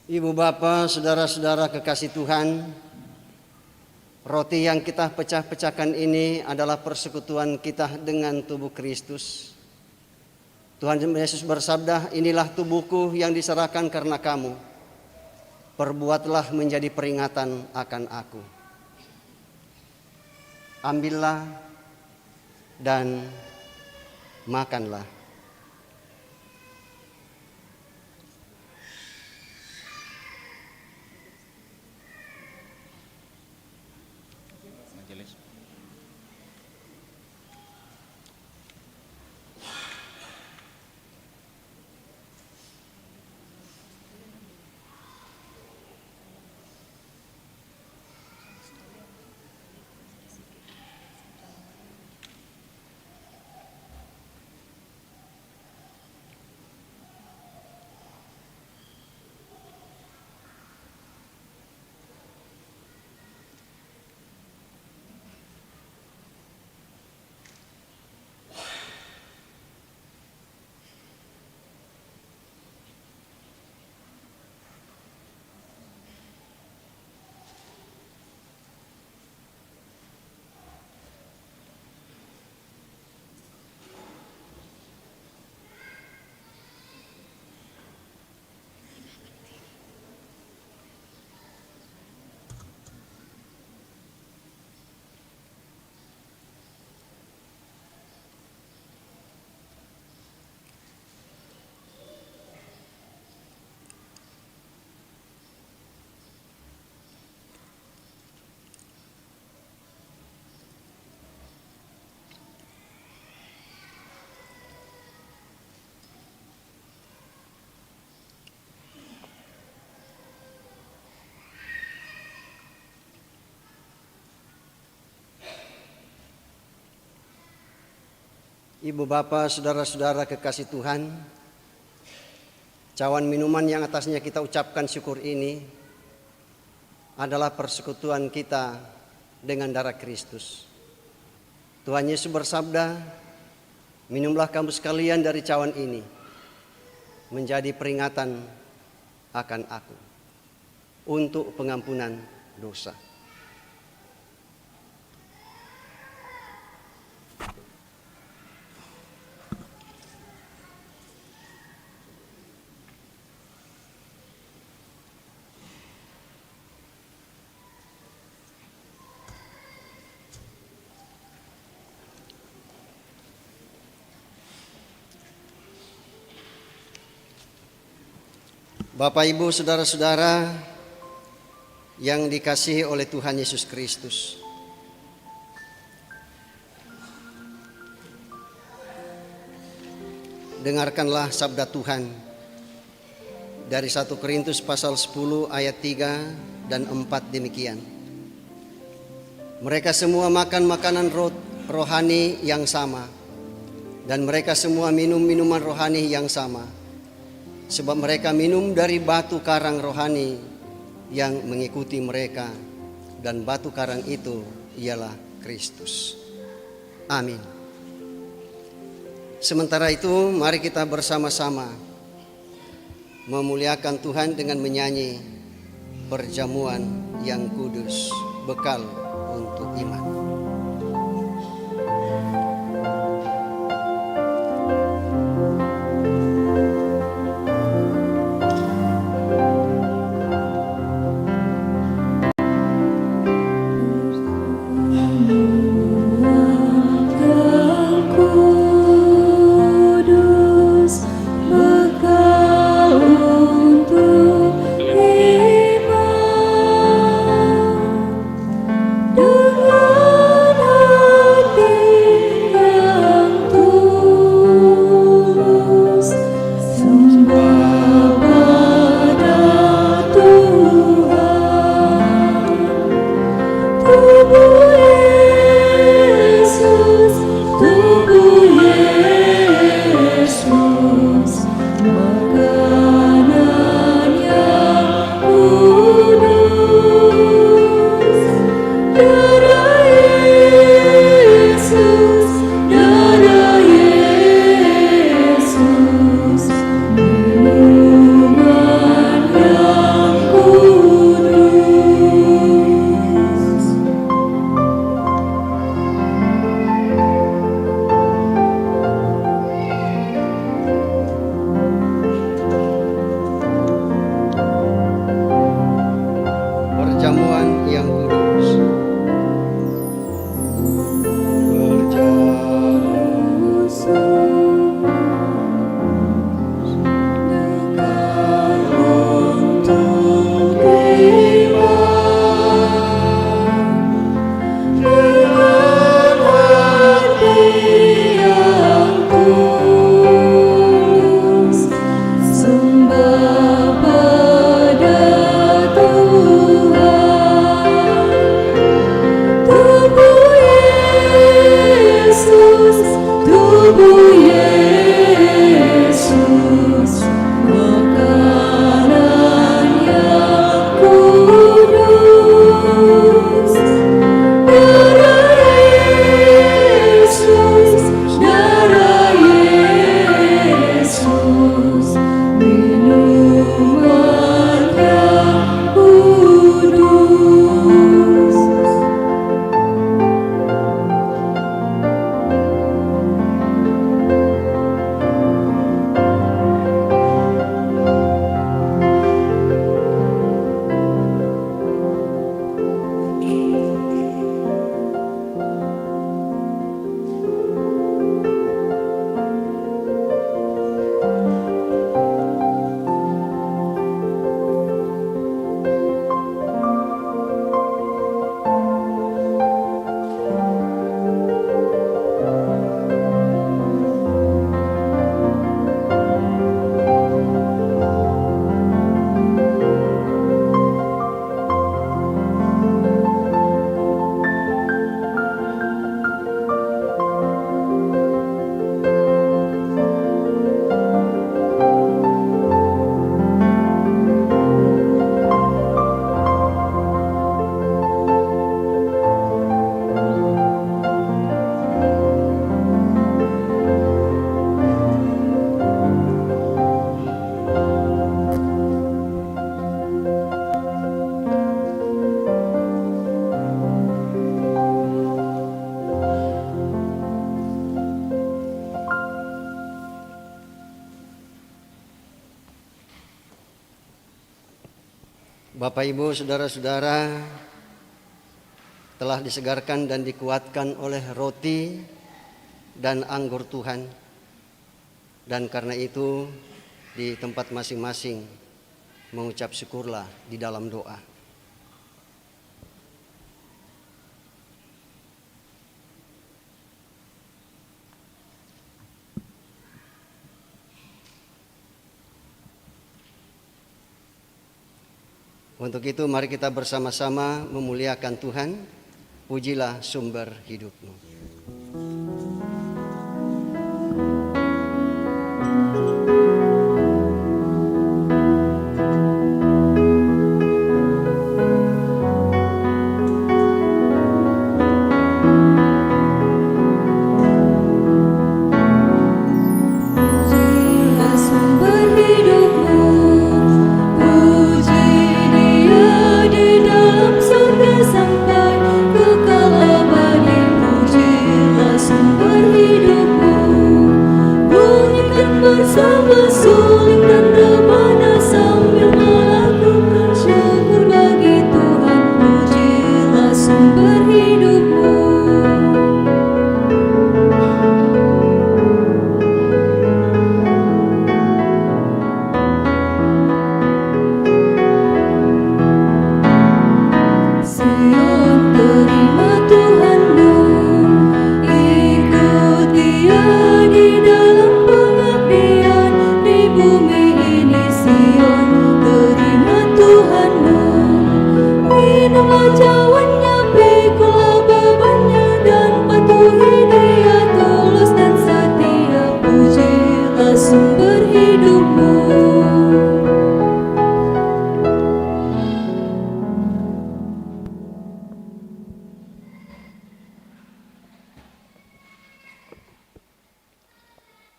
Ibu bapa, saudara-saudara kekasih Tuhan, roti yang kita pecah-pecahkan ini adalah persekutuan kita dengan tubuh Kristus. Tuhan Yesus bersabda, inilah tubuhku yang diserahkan karena kamu. Perbuatlah menjadi peringatan akan aku. Ambillah dan makanlah. Ibu bapa, saudara-saudara kekasih Tuhan, cawan minuman yang atasnya kita ucapkan syukur ini adalah persekutuan kita dengan darah Kristus. Tuhan Yesus bersabda, minumlah kamu sekalian dari cawan ini, menjadi peringatan akan aku untuk pengampunan dosa. Bapak, Ibu, saudara-saudara yang dikasihi oleh Tuhan Yesus Kristus. Dengarkanlah sabda Tuhan dari 1 Korintus pasal 10 ayat 3 dan 4 demikian. Mereka semua makan makanan rohani yang sama, dan mereka semua minum minuman rohani yang sama. Sebab mereka minum dari batu karang rohani yang mengikuti mereka, dan batu karang itu ialah Kristus. Amin. Sementara itu, mari kita bersama-sama memuliakan Tuhan dengan menyanyi perjamuan yang kudus, bekal untuk iman. Dengan Bapak, Ibu, saudara-saudara, telah disegarkan dan dikuatkan oleh roti dan anggur Tuhan. Dan karena itu di tempat masing-masing mengucap syukurlah di dalam doa. Untuk itu mari kita bersama-sama memuliakan Tuhan. Pujilah sumber hidupmu.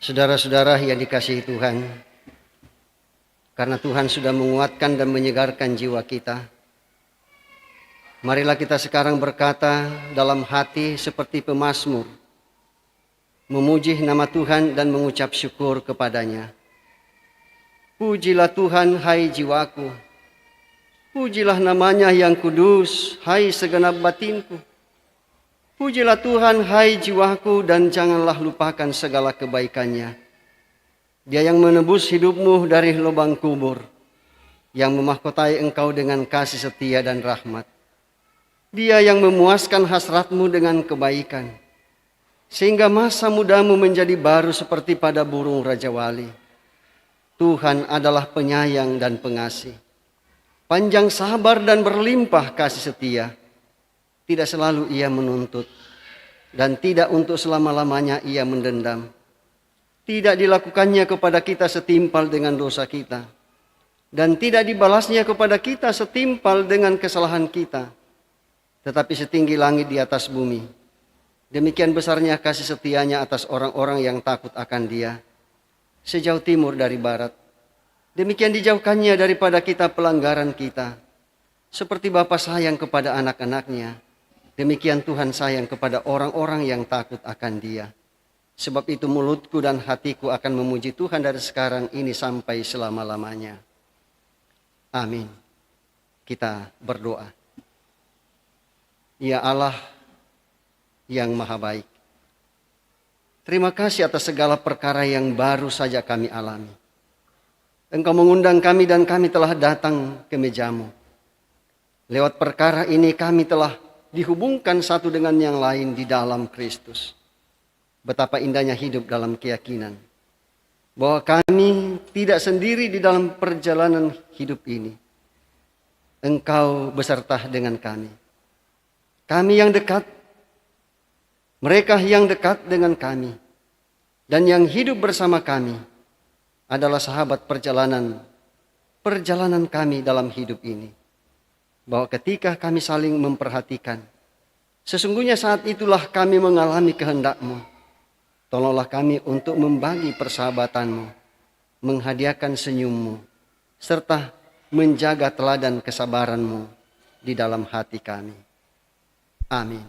Saudara-saudara yang dikasihi Tuhan, karena Tuhan sudah menguatkan dan menyegarkan jiwa kita, marilah kita sekarang berkata dalam hati seperti pemazmur, memuji nama Tuhan dan mengucap syukur kepadanya. Pujilah Tuhan, hai jiwaku. Pujilah namanya yang kudus, hai segenap batinku. Pujilah Tuhan, hai jiwaku, dan janganlah lupakan segala kebaikannya. Dia yang menebus hidupmu dari lubang kubur, yang memahkotai engkau dengan kasih setia dan rahmat. Dia yang memuaskan hasratmu dengan kebaikan, sehingga masa mudamu menjadi baru seperti pada burung Raja Wali. Tuhan adalah penyayang dan pengasih, panjang sabar dan berlimpah kasih setia. Tidak selalu ia menuntut, dan tidak untuk selama-lamanya ia mendendam. Tidak dilakukannya kepada kita setimpal dengan dosa kita, dan tidak dibalasnya kepada kita setimpal dengan kesalahan kita. Tetapi setinggi langit di atas bumi, demikian besarnya kasih setianya atas orang-orang yang takut akan Dia. Sejauh timur dari barat, demikian dijauhkannya daripada kita pelanggaran kita. Seperti Bapa sayang kepada anak-anaknya, demikian Tuhan sayang kepada orang-orang yang takut akan Dia. Sebab itu mulutku dan hatiku akan memuji Tuhan dari sekarang ini sampai selama-lamanya. Amin. Kita berdoa. Ya Allah yang maha baik, terima kasih atas segala perkara yang baru saja kami alami. Engkau mengundang kami dan kami telah datang ke meja-Mu. Lewat perkara ini kami telah dihubungkan satu dengan yang lain di dalam Kristus. Betapa indahnya hidup dalam keyakinan bahwa kami tidak sendiri di dalam perjalanan hidup ini. Engkau beserta dengan kami. Kami yang dekat, mereka yang dekat dengan kami, dan yang hidup bersama kami adalah sahabat perjalanan kami dalam hidup ini. Bahwa ketika kami saling memperhatikan, sesungguhnya saat itulah kami mengalami kehendak-Mu. Tolonglah kami untuk membagi persahabatan-Mu, menghadiahkan senyum-Mu, serta menjaga teladan kesabaran-Mu di dalam hati kami. Amin.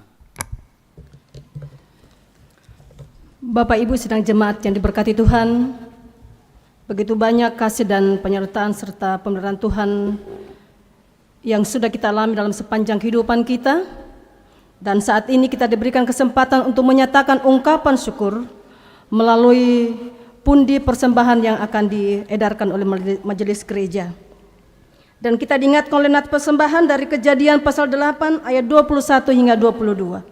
Bapak Ibu sidang jemaat yang diberkati Tuhan, begitu banyak kasih dan penyertaan serta pemeliharaan Tuhan yang sudah kita alami dalam sepanjang kehidupan kita. Dan saat ini kita diberikan kesempatan untuk menyatakan ungkapan syukur melalui pundi persembahan yang akan diedarkan oleh majelis gereja. Dan kita diingatkan oleh nat persembahan dari Kejadian pasal 8 ayat 21 hingga 22.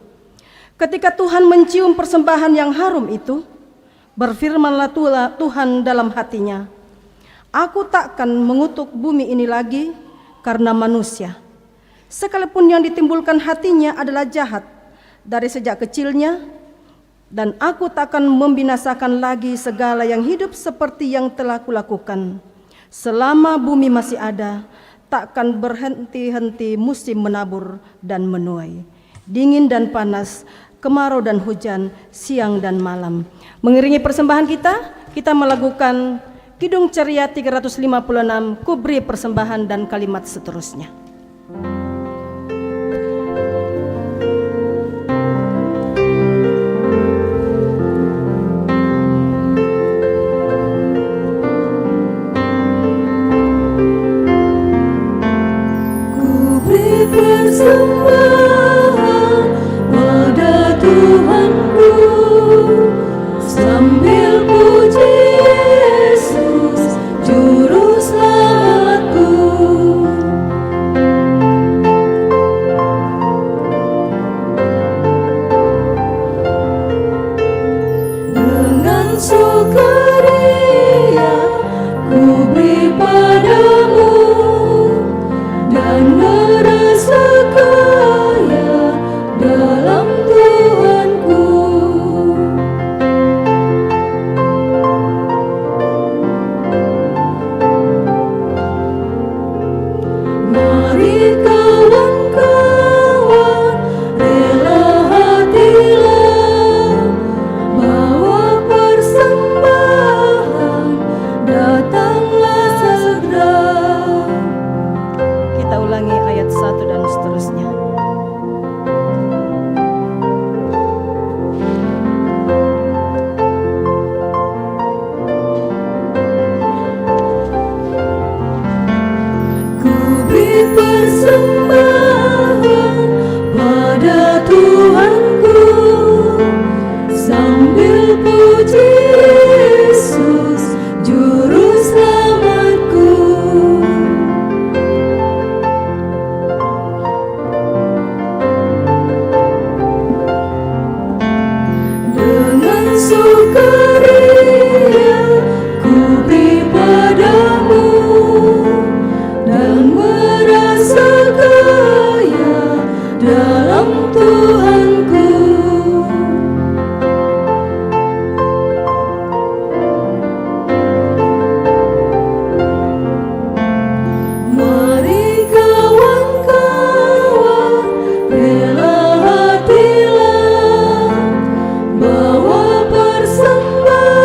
Ketika Tuhan mencium persembahan yang harum itu, berfirmanlah Tuhan dalam hatinya, "Aku takkan mengutuk bumi ini lagi karena manusia. Sekalipun yang ditimbulkan hatinya adalah jahat dari sejak kecilnya, dan aku takkan membinasakan lagi segala yang hidup seperti yang telah kulakukan. Selama bumi masih ada, takkan berhenti-henti musim menabur dan menuai, dingin dan panas, kemarau dan hujan, siang dan malam." Mengiringi persembahan kita melakukan Kidung Ceria 356, Kubri persembahan dan kalimat seterusnya. Persembahan pada Tuhanku, sambil puji Yesus Juru Selamatku. Dengan sukaria ku beri padamu, dan merasa kaya dalam Tuhanku. Mari kawan-kawan, rela hatilah, bawa persembahan, datanglah segera. Kita ulangi ayat 1 dan seterusnya. Ku beri persembahan pada Tuhanku, sambil puji Yesus Juru Selamatku. Dengan sukaria ku beri padamu, dan merasa kaya dalam Tuhanku. Mari kawan-kawan, rela hatilah, bawa persembahan,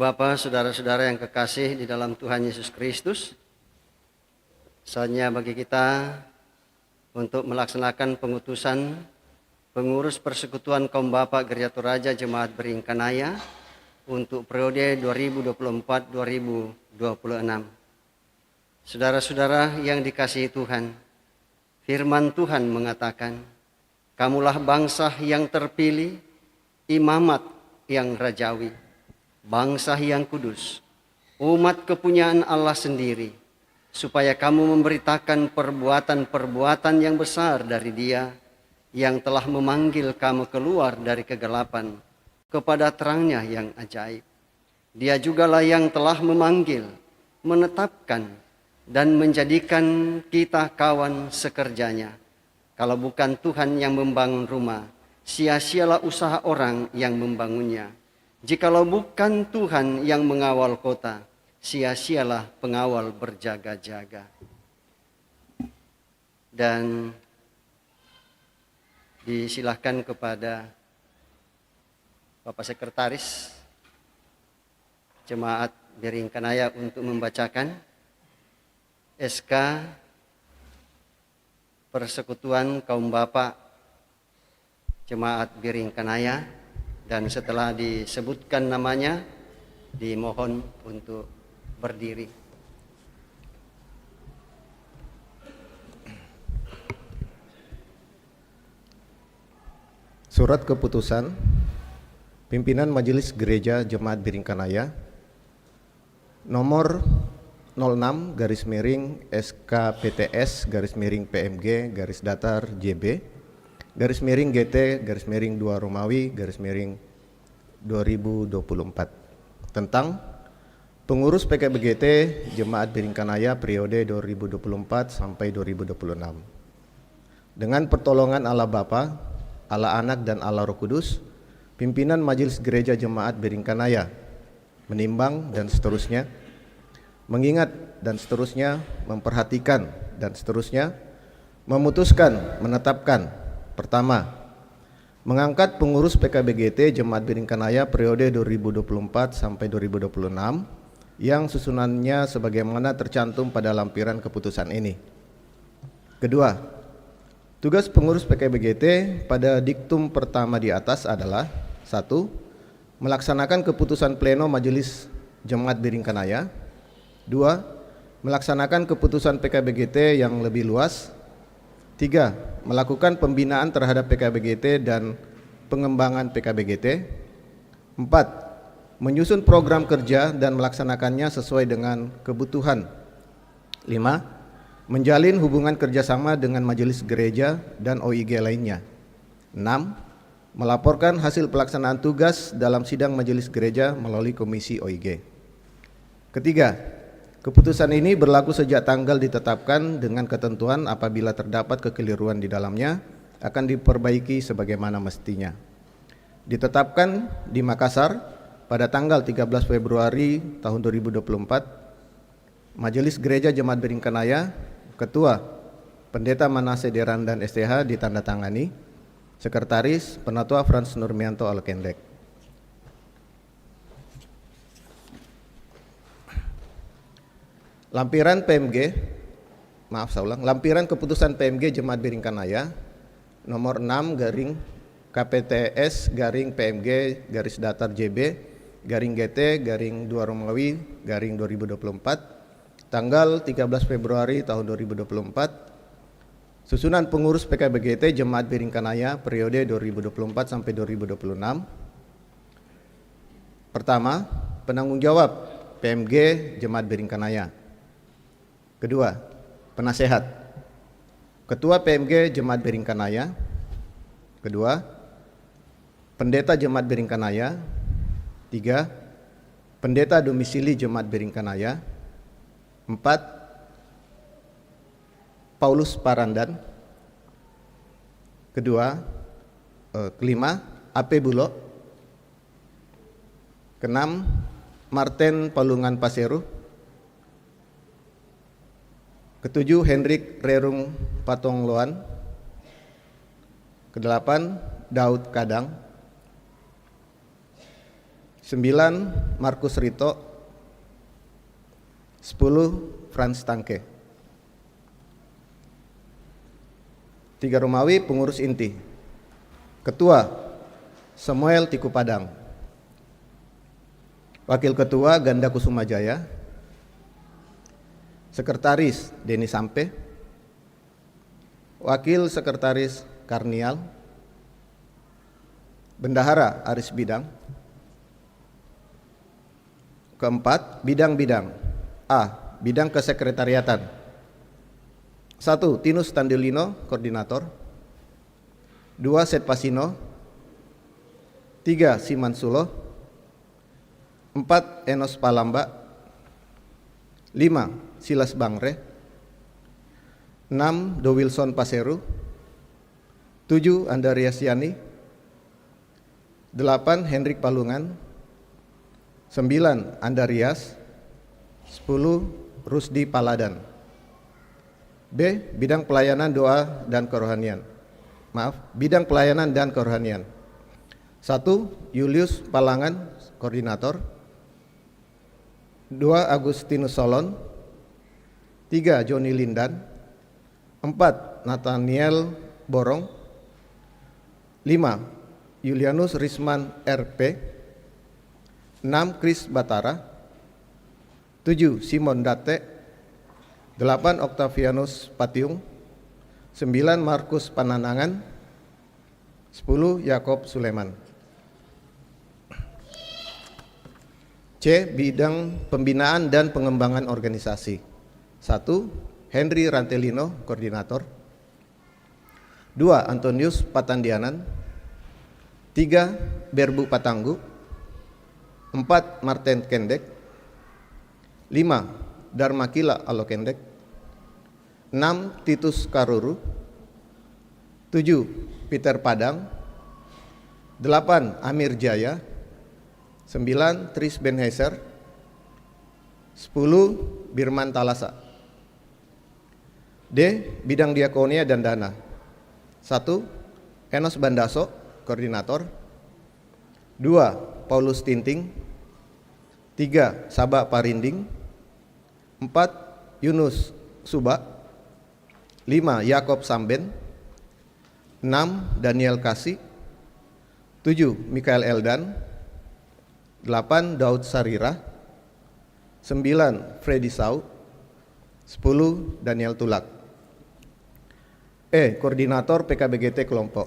Bapa, saudara-saudara yang kekasih di dalam Tuhan Yesus Kristus, saatnya bagi kita untuk melaksanakan pengutusan pengurus persekutuan kaum Bapak Gereja Toraja Jemaat Beringkanaya untuk periode 2024-2026. Saudara-saudara yang dikasihi Tuhan, firman Tuhan mengatakan, kamulah bangsa yang terpilih, imamat yang rajawi, bangsa yang kudus, umat kepunyaan Allah sendiri, supaya kamu memberitakan perbuatan-perbuatan yang besar dari Dia yang telah memanggil kamu keluar dari kegelapan kepada terangnya yang ajaib. Dia jugalah yang telah memanggil, menetapkan, dan menjadikan kita kawan sekerjanya. Kalau bukan Tuhan yang membangun rumah, sia-sialah usaha orang yang membangunnya. Jikalau bukan Tuhan yang mengawal kota, sia-sialah pengawal berjaga-jaga. Dan disilahkan kepada Bapak Sekretaris Jemaat Beringkanaya untuk membacakan SK Persekutuan Kaum Bapak Jemaat Beringkanaya, dan setelah disebutkan namanya dimohon untuk berdiri. Surat keputusan Pimpinan Majelis Gereja Jemaat Beringkanaya nomor 06 SKPTS PMG JB GT 2 Romawi 2024 tentang pengurus PKBGT Jemaat Beringkanaya periode 2024 sampai 2026. Dengan pertolongan Allah Bapa, Allah Anak dan Allah Roh Kudus, pimpinan Majelis Gereja Jemaat Beringkanaya menimbang dan seterusnya, mengingat dan seterusnya, memperhatikan dan seterusnya, memutuskan, menetapkan. Pertama, mengangkat pengurus PKBGT Jemaat Beringkanaya periode 2024 sampai 2026 yang susunannya sebagaimana tercantum pada lampiran keputusan ini. Kedua, tugas pengurus PKBGT pada diktum pertama di atas adalah 1. Melaksanakan keputusan pleno Majelis Jemaat Beringkanaya. 2. Melaksanakan keputusan PKBGT yang lebih luas. 3. Melakukan pembinaan terhadap PKBGT dan pengembangan PKBGT. 4. Menyusun program kerja dan melaksanakannya sesuai dengan kebutuhan. 5. Menjalin hubungan kerjasama dengan majelis gereja dan OIG lainnya. 6. Melaporkan hasil pelaksanaan tugas dalam sidang majelis gereja melalui komisi OIG. Ketiga, keputusan ini berlaku sejak tanggal ditetapkan dengan ketentuan apabila terdapat kekeliruan di dalamnya akan diperbaiki sebagaimana mestinya. Ditetapkan di Makassar pada tanggal 13 Februari tahun 2024, Majelis Gereja Jemaat Beringkanaya, Ketua Pendeta Manase Derandan STH ditandatangani, Sekretaris Penatua Frans Nurmianto Alkendek. Lampiran keputusan PMG Jemaat Beringkanaya nomor 6 KPTS PMG JB GT 2 Romawi 2024 tanggal 13 Februari tahun 2024. Susunan pengurus PKBGT Jemaat Beringkanaya periode 2024 sampai 2026. Pertama, penanggung jawab PMG Jemaat Beringkanaya. Kedua, penasehat Ketua PMG Jemaat Beringkanaya. Kedua, pendeta Jemaat Beringkanaya. 3. Pendeta domisili Jemaat Beringkanaya. 4. Paulus Parandan. Kelima, AP Bulog. Keenam, Martin Palungan Paseru. Ketujuh, Hendrik Rerung Patongloan. Kedelapan, Daud Kadang. 9 Markus Rito, 10 Franz Tangke. 3 Romawi pengurus inti. Ketua Samuel Tiku Padang. Wakil Ketua Ganda Kusuma Jaya. Sekretaris Deni Sampe. Wakil Sekretaris Karnial. Bendahara Aris Bidang. Keempat, bidang-bidang. A. Bidang Kesekretariatan. 1. Tinus Tandilino, Koordinator. 2. Setpasino. 3. Siman Sulo. 4. Enos Palamba. 5. Silas Bangre. 6. Do Wilson Paseru. 7. Andarias Yani. 8. Hendrik Palungan. 9. Andarias. 10. Rusdi Paladan. B. Bidang pelayanan doa dan kerohanian. Bidang pelayanan dan kerohanian. 1. Julius Palangan, Koordinator. 2. Agustinus Solon. 3. Joni Lindan. 4. Nathaniel Borong. 5. Julianus Risman RP. 6. Kris Batara. 7. Simon Date. 8. Octavianus Patiung. 9. Markus Pananangan. 10. Yakob Suleman. C. Bidang pembinaan dan pengembangan organisasi. 1. Henry Rantelino, Koordinator. 2. Antonius Patandianan. 3. Berbu Patanggu. 4. Martin Kendek. 5. Dharmakila Alokendek. 6. Titus Karuru. 7. Peter Padang. 8. Amir Jaya. 9. Tris Benheiser. 10. Birman Talasa. D. Bidang diakonia dan dana. 1. Enos Bandaso, Koordinator. 2. Paulus Tinting. 3. Sabak Parinding. 4. Yunus Suba. 5. Yakob Samben. 6. Daniel Kasih. 7. Mikael Eldan. 8. Daud Sarira. 9. Freddy Sau. 10. Daniel Tulak. E. Koordinator PKBGT Kelompok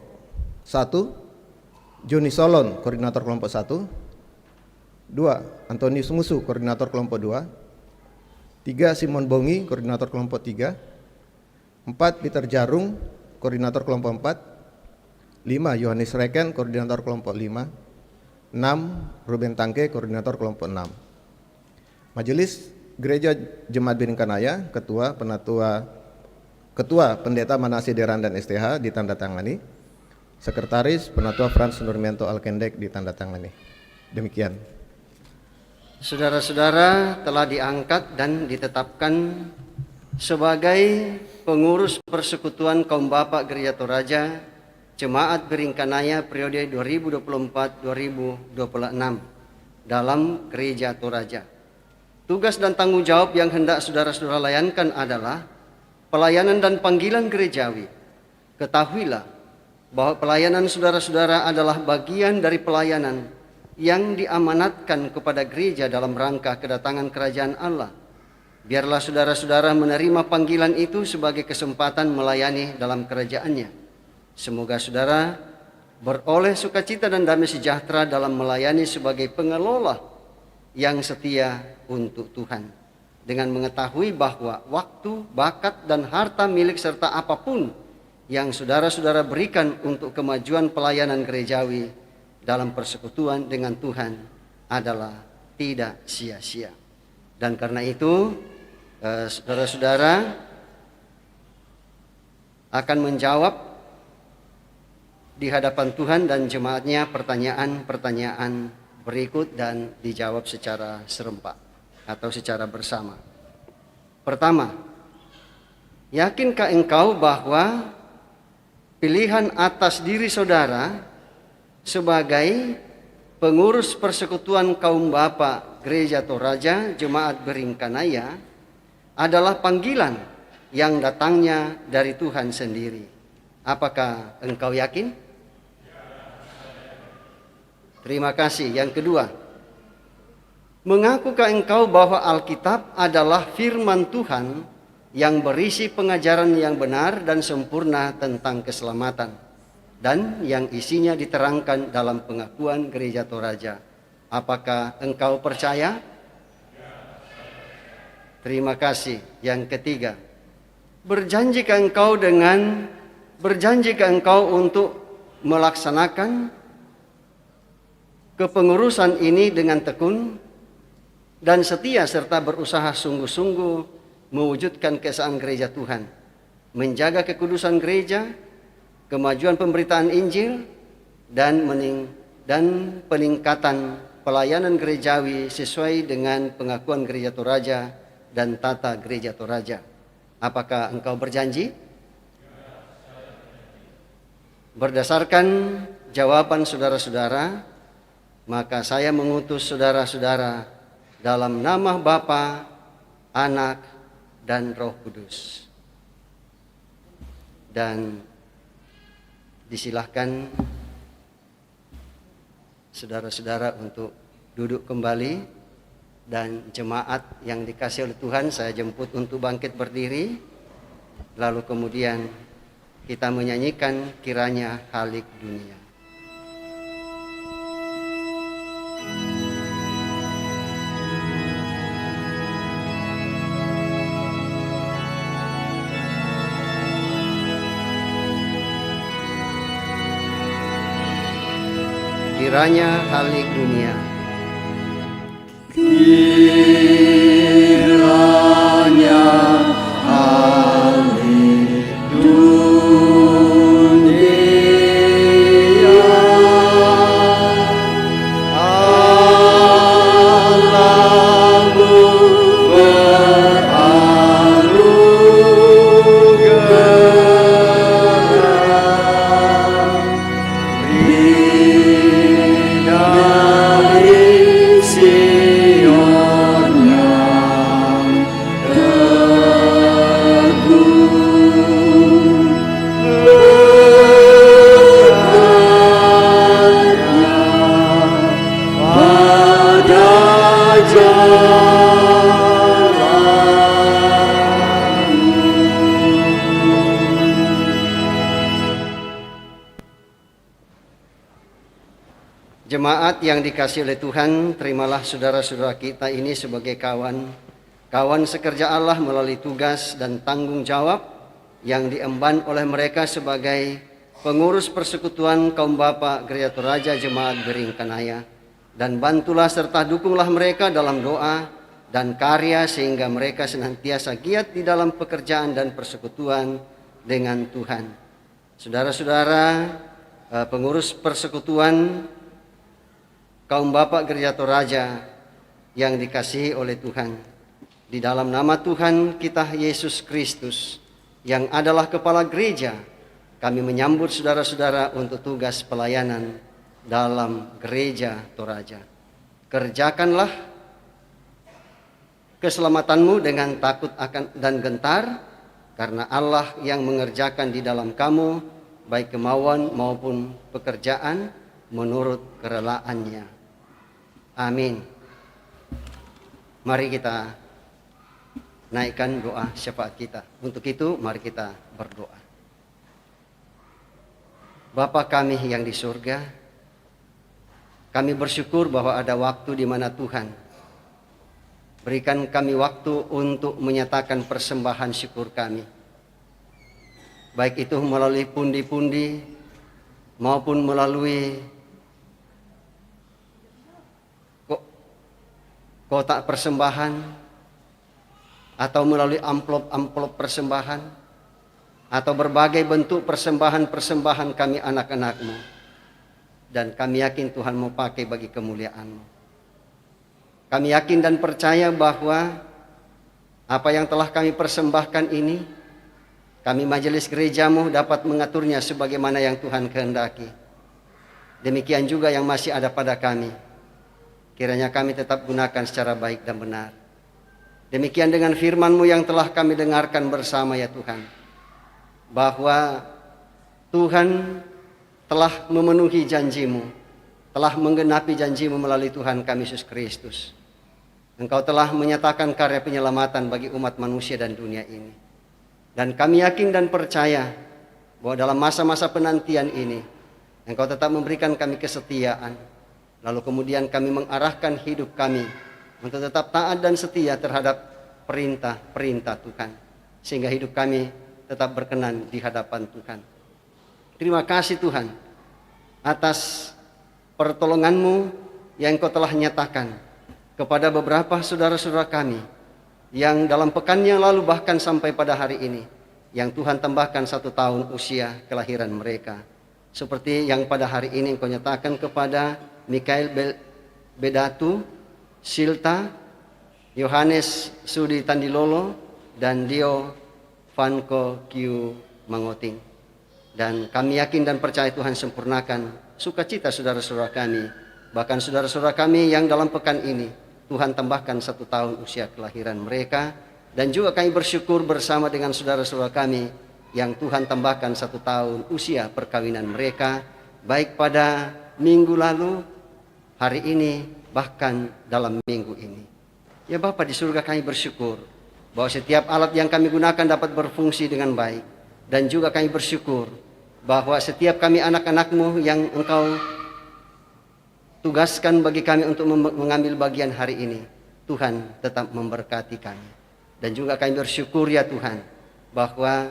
1. Joni Solon, Koordinator Kelompok 1. 2. Antonius Musu, Koordinator Kelompok 2. 3. Simon Bongi, Koordinator Kelompok 3. 4. Peter Jarung, Koordinator Kelompok 4. 5. Yohanes Reken, Koordinator Kelompok 5. 6. Ruben Tangke, Koordinator Kelompok 6. Majelis Gereja Jemaat Biringkanaya, Ketua Pendeta Manase Deran dan STH ditandatangani. Sekretaris Penatua Franz Nurmianto Alkendek ditandatangani. Demikian. Saudara-saudara telah diangkat dan ditetapkan sebagai pengurus Persekutuan Kaum Bapak Gereja Toraja Jemaat Biringkanaya periode 2024-2026 dalam Gereja Toraja. Tugas dan tanggung jawab yang hendak saudara-saudara layankan adalah pelayanan dan panggilan gerejawi. Ketahuilah bahwa pelayanan saudara-saudara adalah bagian dari pelayanan yang diamanatkan kepada gereja dalam rangka kedatangan kerajaan Allah. Biarlah saudara-saudara menerima panggilan itu sebagai kesempatan melayani dalam kerajaannya. Semoga saudara beroleh sukacita dan damai sejahtera dalam melayani sebagai pengelola yang setia untuk Tuhan. Dengan mengetahui bahwa waktu, bakat, dan harta milik serta apapun yang saudara-saudara berikan untuk kemajuan pelayanan gerejawi dalam persekutuan dengan Tuhan adalah tidak sia-sia. Dan karena itu saudara-saudara akan menjawab di hadapan Tuhan dan jemaatnya pertanyaan-pertanyaan berikut dan dijawab secara serempak atau secara bersama. Pertama, yakinkah engkau bahwa pilihan atas diri saudara sebagai pengurus persekutuan kaum bapa Gereja Toraja Jemaat Beringkanaya adalah panggilan yang datangnya dari Tuhan sendiri. Apakah engkau yakin? Terima kasih. Yang kedua, mengakukah engkau bahwa Alkitab adalah firman Tuhan yang berisi pengajaran yang benar dan sempurna tentang keselamatan, dan yang isinya diterangkan dalam pengakuan Gereja Toraja? Apakah engkau percaya? Terima kasih. Yang ketiga, berjanjikah engkau untuk melaksanakan kepengurusan ini dengan tekun dan setia serta berusaha sungguh-sungguh mewujudkan keesaan gereja Tuhan, menjaga kekudusan gereja, kemajuan pemberitaan Injil, dan peningkatan pelayanan gerejawi sesuai dengan pengakuan Gereja Toraja dan tata Gereja Toraja? Apakah engkau berjanji? Berdasarkan jawaban saudara-saudara, maka saya mengutus saudara-saudara dalam nama Bapa, Anak, dan Roh Kudus. Dan disilahkan saudara-saudara untuk duduk kembali, dan jemaat yang dikasih oleh Tuhan saya jemput untuk bangkit berdiri, lalu kemudian kita menyanyikan Kiranya Halik Dunia. Kiranya halik dunia. Kiranya halik dunia, Allahmu beranugerah, dari Sion yang teguh, lekatnya pada Jemaat yang dikasihi oleh Tuhan, terimalah saudara-saudara kita ini sebagai kawan sekerja Allah melalui tugas dan tanggung jawab yang diemban oleh mereka sebagai pengurus persekutuan kaum bapa Gereja Toraja Jemaat Beringkanaya. Dan bantulah serta dukunglah mereka dalam doa dan karya sehingga mereka senantiasa giat di dalam pekerjaan dan persekutuan dengan Tuhan. Saudara-saudara pengurus persekutuan kaum bapak Gereja Toraja yang dikasihi oleh Tuhan, di dalam nama Tuhan kita Yesus Kristus yang adalah kepala gereja, kami menyambut saudara-saudara untuk tugas pelayanan dalam Gereja Toraja. Kerjakanlah keselamatanmu dengan takut akan dan gentar, karena Allah yang mengerjakan di dalam kamu baik kemauan maupun pekerjaan menurut kerelaannya. Amin. Mari kita naikkan doa syafaat kita. Untuk itu mari kita berdoa. Bapa kami yang di surga, kami bersyukur bahwa ada waktu di mana Tuhan berikan kami waktu untuk menyatakan persembahan syukur kami. Baik itu melalui pundi-pundi maupun melalui kotak persembahan, atau melalui amplop-amplop persembahan, atau berbagai bentuk persembahan-persembahan kami anak-anak-Mu. Dan kami yakin Tuhan mau pakai bagi kemuliaan-Mu. Kami yakin dan percaya bahwa apa yang telah kami persembahkan ini, kami majelis gereja-Mu dapat mengaturnya sebagaimana yang Tuhan kehendaki. demikian juga yang masih ada pada kami. Kiranya kami tetap gunakan secara baik dan benar. Demikian dengan firman-Mu yang telah kami dengarkan bersama ya Tuhan, bahwa Tuhan telah memenuhi janji-Mu, telah menggenapi janji-Mu melalui Tuhan kami Yesus Kristus. Engkau telah menyatakan karya penyelamatan bagi umat manusia dan dunia ini. Dan kami yakin dan percaya bahwa dalam masa-masa penantian ini, Engkau tetap memberikan kami kesetiaan. Lalu kemudian kami mengarahkan hidup kami untuk tetap taat dan setia terhadap perintah-perintah Tuhan. Sehingga hidup kami tetap berkenan di hadapan Tuhan. Terima kasih Tuhan atas pertolongan-Mu yang Engkau telah nyatakan kepada beberapa saudara-saudara kami yang dalam pekan yang lalu bahkan sampai pada hari ini, yang Tuhan tambahkan 1 tahun usia kelahiran mereka. Seperti yang pada hari ini Engkau nyatakan kepada Mikael Bedatu, Silta, Yohanes Sudi Tandilolo, dan Dio Vanko Kiu Mangoting. Dan kami yakin dan percaya Tuhan sempurnakan sukacita saudara-saudara kami. Bahkan saudara-saudara kami yang dalam pekan ini Tuhan tambahkan 1 tahun usia kelahiran mereka. Dan juga kami bersyukur bersama dengan saudara-saudara kami yang Tuhan tambahkan 1 tahun usia perkawinan mereka, baik pada minggu lalu, hari ini, bahkan dalam minggu ini. Ya Bapa di surga, kami bersyukur bahwa setiap alat yang kami gunakan dapat berfungsi dengan baik. Dan juga kami bersyukur bahwa setiap kami anak-anak-Mu yang Engkau tugaskan bagi kami untuk mengambil bagian hari ini, Tuhan tetap memberkati kami. Dan juga kami bersyukur ya Tuhan, bahwa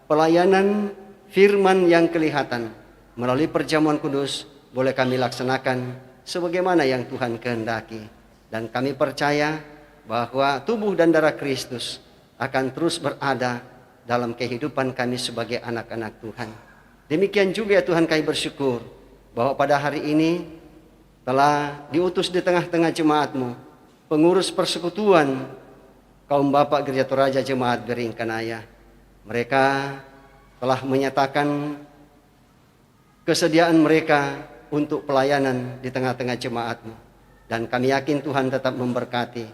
pelayanan firman yang kelihatan melalui perjamuan kudus boleh kami laksanakan sebagaimana yang Tuhan kehendaki. Dan kami percaya bahwa tubuh dan darah Kristus akan terus berada dalam kehidupan kami sebagai anak-anak Tuhan. Demikian juga ya Tuhan, kami bersyukur bahwa pada hari ini telah diutus di tengah-tengah jemaat-Mu pengurus persekutuan kaum Bapak Gereja Toraja Jemaat Beringkanaya. Mereka telah menyatakan kesediaan mereka untuk pelayanan di tengah-tengah jemaat-Mu. Dan kami yakin Tuhan tetap memberkati,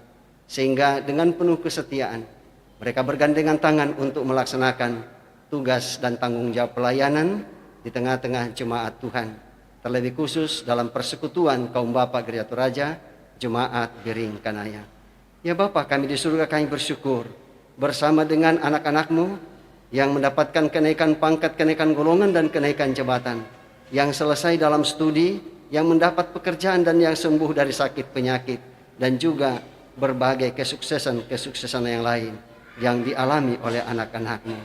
sehingga dengan penuh kesetiaan mereka bergandengan tangan untuk melaksanakan tugas dan tanggung jawab pelayanan di tengah-tengah jemaat Tuhan. Terlebih khusus dalam persekutuan kaum Bapak Gereja Toraja Jemaat Beringkanaya. Ya Bapa, kami di surga kami bersyukur bersama dengan anak-anak-Mu yang mendapatkan kenaikan pangkat, kenaikan golongan dan kenaikan jabatan, yang selesai dalam studi, yang mendapat pekerjaan dan yang sembuh dari sakit penyakit, dan juga berbagai kesuksesan yang lain yang dialami oleh anak-anak-Mu.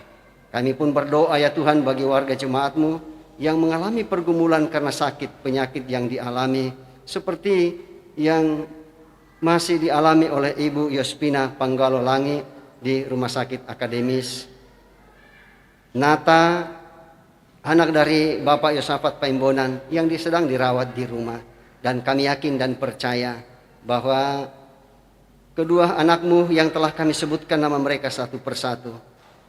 Kami pun berdoa ya Tuhan bagi warga jemaat-Mu yang mengalami pergumulan karena sakit penyakit yang dialami, seperti yang masih dialami oleh Ibu Yospina Panggalo Langi di Rumah Sakit Akademis. Nata, anak dari Bapak Yosafat Paimbonan yang sedang dirawat di rumah. Dan kami yakin dan percaya bahwa kedua anak-Mu yang telah kami sebutkan nama mereka satu persatu,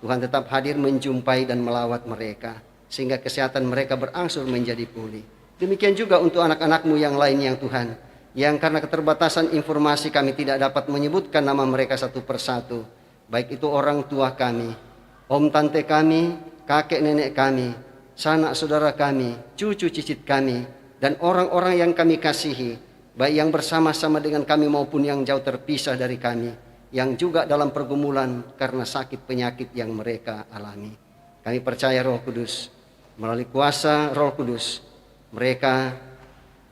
Tuhan tetap hadir menjumpai dan melawat mereka, sehingga kesehatan mereka berangsur menjadi pulih. Demikian juga untuk anak-anak-Mu yang lain yang Tuhan, yang karena keterbatasan informasi kami tidak dapat menyebutkan nama mereka satu persatu, baik itu orang tua kami, om tante kami, kakek nenek kami, sanak saudara kami, cucu cicit kami, dan orang-orang yang kami kasihi, baik yang bersama-sama dengan kami maupun yang jauh terpisah dari kami, yang juga dalam pergumulan karena sakit penyakit yang mereka alami. Kami percaya Roh Kudus, melalui kuasa Roh Kudus, mereka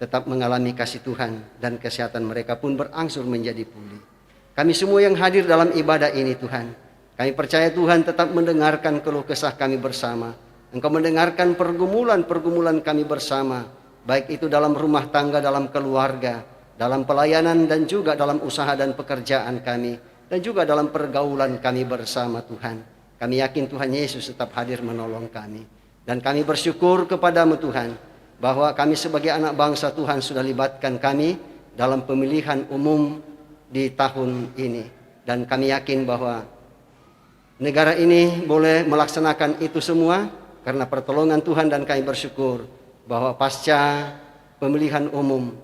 tetap mengalami kasih Tuhan dan kesehatan mereka pun berangsur menjadi pulih. Kami semua yang hadir dalam ibadah ini Tuhan, kami percaya Tuhan tetap mendengarkan keluh kesah kami bersama. Engkau mendengarkan pergumulan-pergumulan kami bersama, baik itu dalam rumah tangga, dalam keluarga, dalam pelayanan, dan juga dalam usaha dan pekerjaan kami, dan juga dalam pergaulan kami bersama Tuhan. Kami yakin Tuhan Yesus tetap hadir menolong kami. Dan kami bersyukur kepadamu Tuhan, bahwa kami sebagai anak bangsa Tuhan sudah libatkan kami dalam pemilihan umum di tahun ini. Dan kami yakin bahwa negara ini boleh melaksanakan itu semua karena pertolongan Tuhan, dan kami bersyukur bahwa pasca pemilihan umum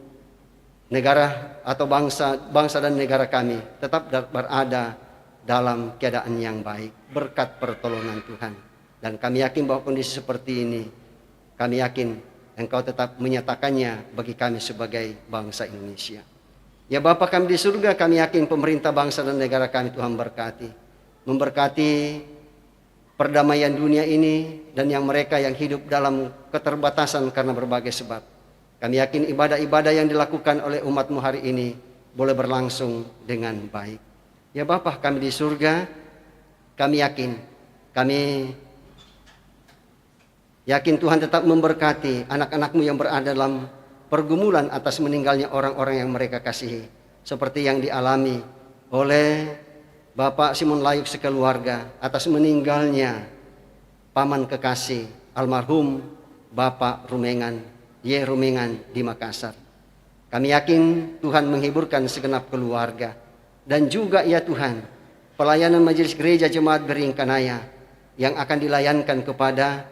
negara atau bangsa dan negara kami tetap berada dalam keadaan yang baik berkat pertolongan Tuhan. Dan kami yakin bahwa kondisi seperti ini, kami yakin Engkau tetap menyatakannya bagi kami sebagai bangsa Indonesia. Ya Bapa kami di surga, kami yakin pemerintah bangsa dan negara kami Tuhan berkati. Memberkati perdamaian dunia ini dan yang mereka yang hidup dalam keterbatasan karena berbagai sebab. Kami yakin ibadah-ibadah yang dilakukan oleh umat-Mu hari ini boleh berlangsung dengan baik. Ya Bapa kami di surga, kami yakin Tuhan tetap memberkati anak-anak-Mu yang berada dalam pergumulan atas meninggalnya orang-orang yang mereka kasihi. Seperti yang dialami oleh Bapak Simon Layuk sekeluarga atas meninggalnya paman kekasih almarhum Bapak Rumengan di Makassar. Kami yakin Tuhan menghiburkan segenap keluarga. Dan juga ya Tuhan, pelayanan Majelis Gereja Jemaat Beringkanaya yang akan dilayankan kepada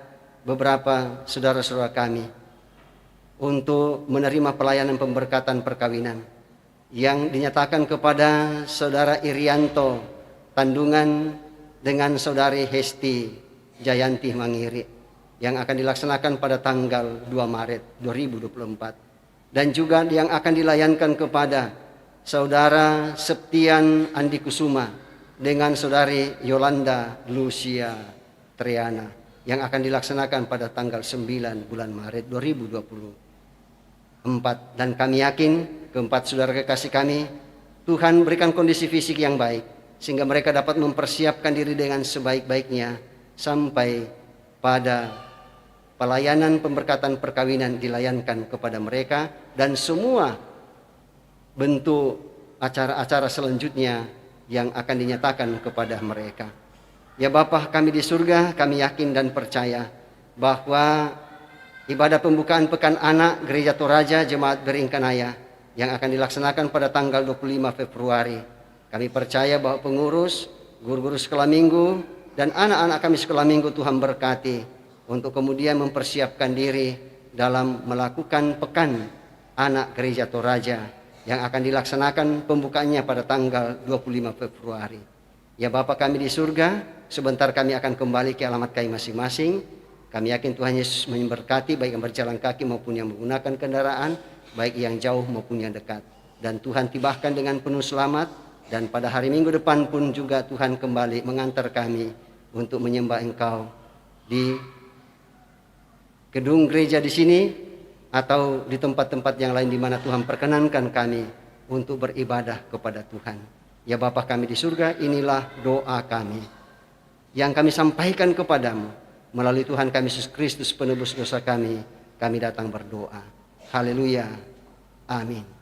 beberapa saudara-saudara kami untuk menerima pelayanan pemberkatan perkawinan yang dinyatakan kepada Saudara Irianto Tandungan dengan Saudari Hesti Jayanti Mangiri yang akan dilaksanakan pada tanggal 2 Maret 2024, dan juga yang akan dilayankan kepada Saudara Septian Andi Kusuma dengan Saudari Yolanda Lucia Triana yang akan dilaksanakan pada tanggal 9 bulan Maret 2024. Dan kami yakin keempat saudara kekasih kami, Tuhan berikan kondisi fisik yang baik sehingga mereka dapat mempersiapkan diri dengan sebaik-baiknya sampai pada pelayanan pemberkatan perkawinan dilayankan kepada mereka dan semua bentuk acara-acara selanjutnya yang akan dinyatakan kepada mereka. Ya Bapa kami di surga, kami yakin dan percaya bahwa ibadah pembukaan Pekan Anak Gereja Toraja Jemaat Beringkanaya yang akan dilaksanakan pada tanggal 25 Februari. Kami percaya bahwa pengurus, guru-guru sekolah minggu, dan anak-anak kami sekolah minggu Tuhan berkati untuk kemudian mempersiapkan diri dalam melakukan Pekan Anak Gereja Toraja yang akan dilaksanakan pembukaannya pada tanggal 25 Februari. Ya Bapa kami di surga, sebentar kami akan kembali ke alamat kami masing-masing. Kami yakin Tuhan Yesus memberkati baik yang berjalan kaki maupun yang menggunakan kendaraan, baik yang jauh maupun yang dekat. Dan Tuhan tibahkan dengan penuh selamat, dan pada hari Minggu depan pun juga Tuhan kembali mengantar kami untuk menyembah Engkau di gedung gereja di sini atau di tempat-tempat yang lain di mana Tuhan perkenankan kami untuk beribadah kepada Tuhan. Ya Bapa kami di surga, inilah doa kami yang kami sampaikan kepadamu melalui Tuhan kami Yesus Kristus penebus dosa kami datang berdoa. Haleluya. Amin.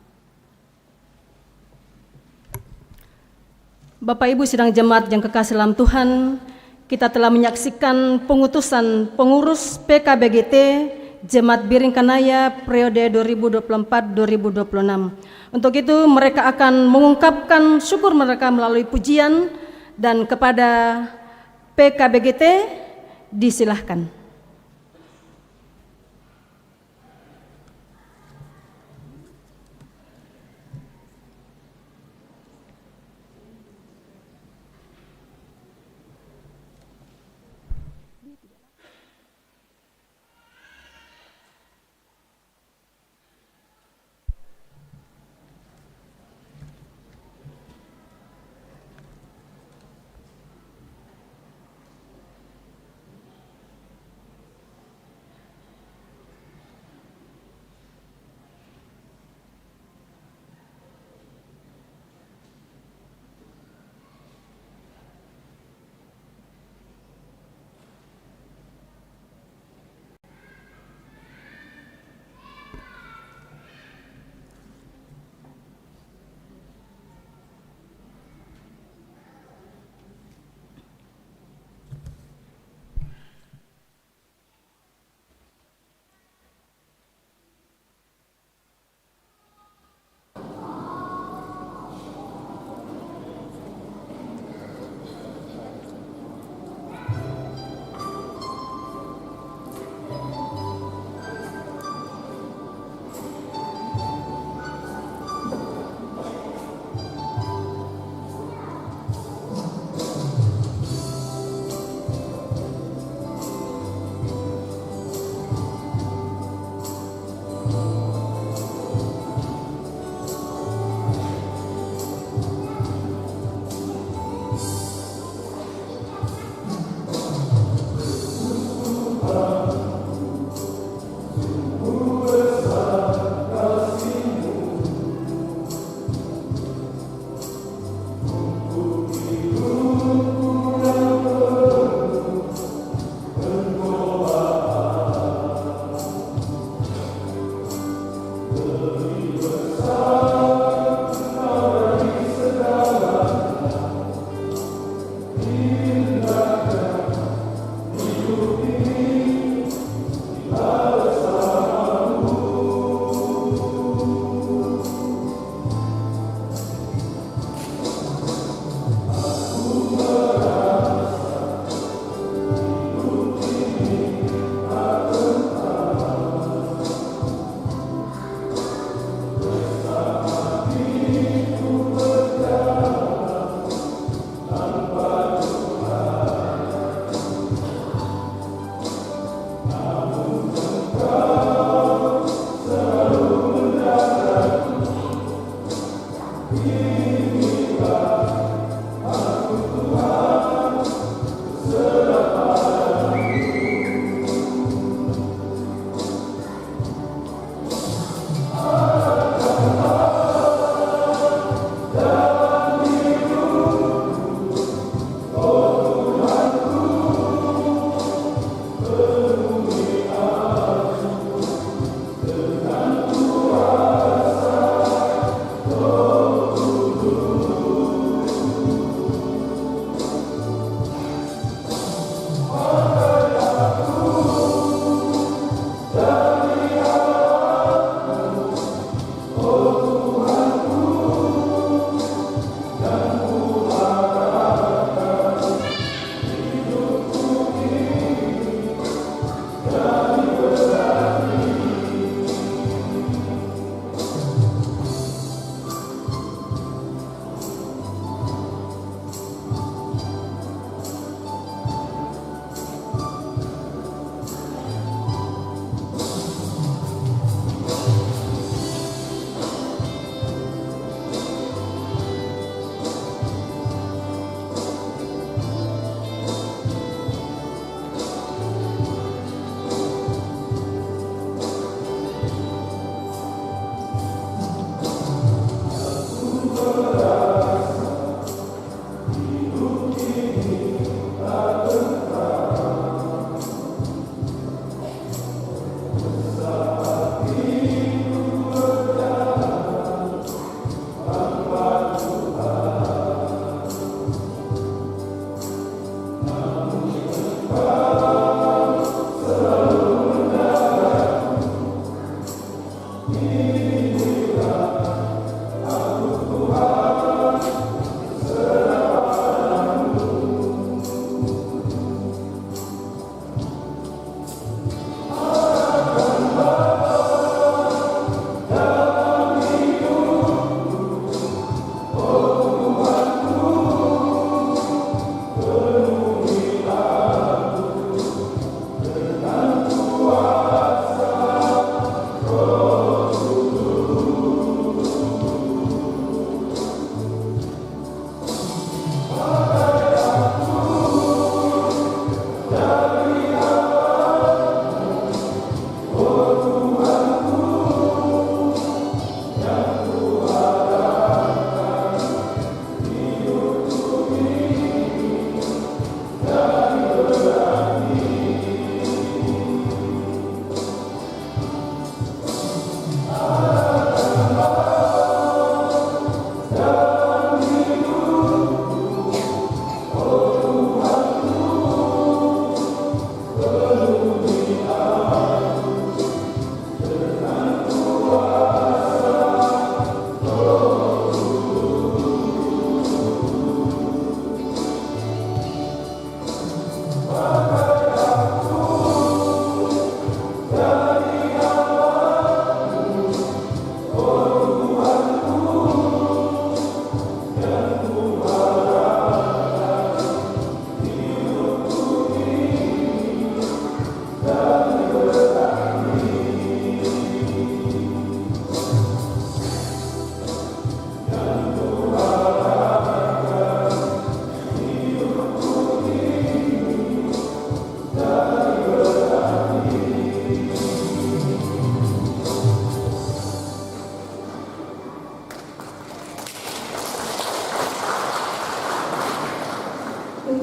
Bapak Ibu sidang jemaat yang kekasih dalam Tuhan, kita telah menyaksikan pengutusan pengurus PKBGT Jemaat Beringkanaya periode 2024-2026. Untuk itu mereka akan mengungkapkan syukur mereka melalui pujian, dan kepada PKBGT disilahkan.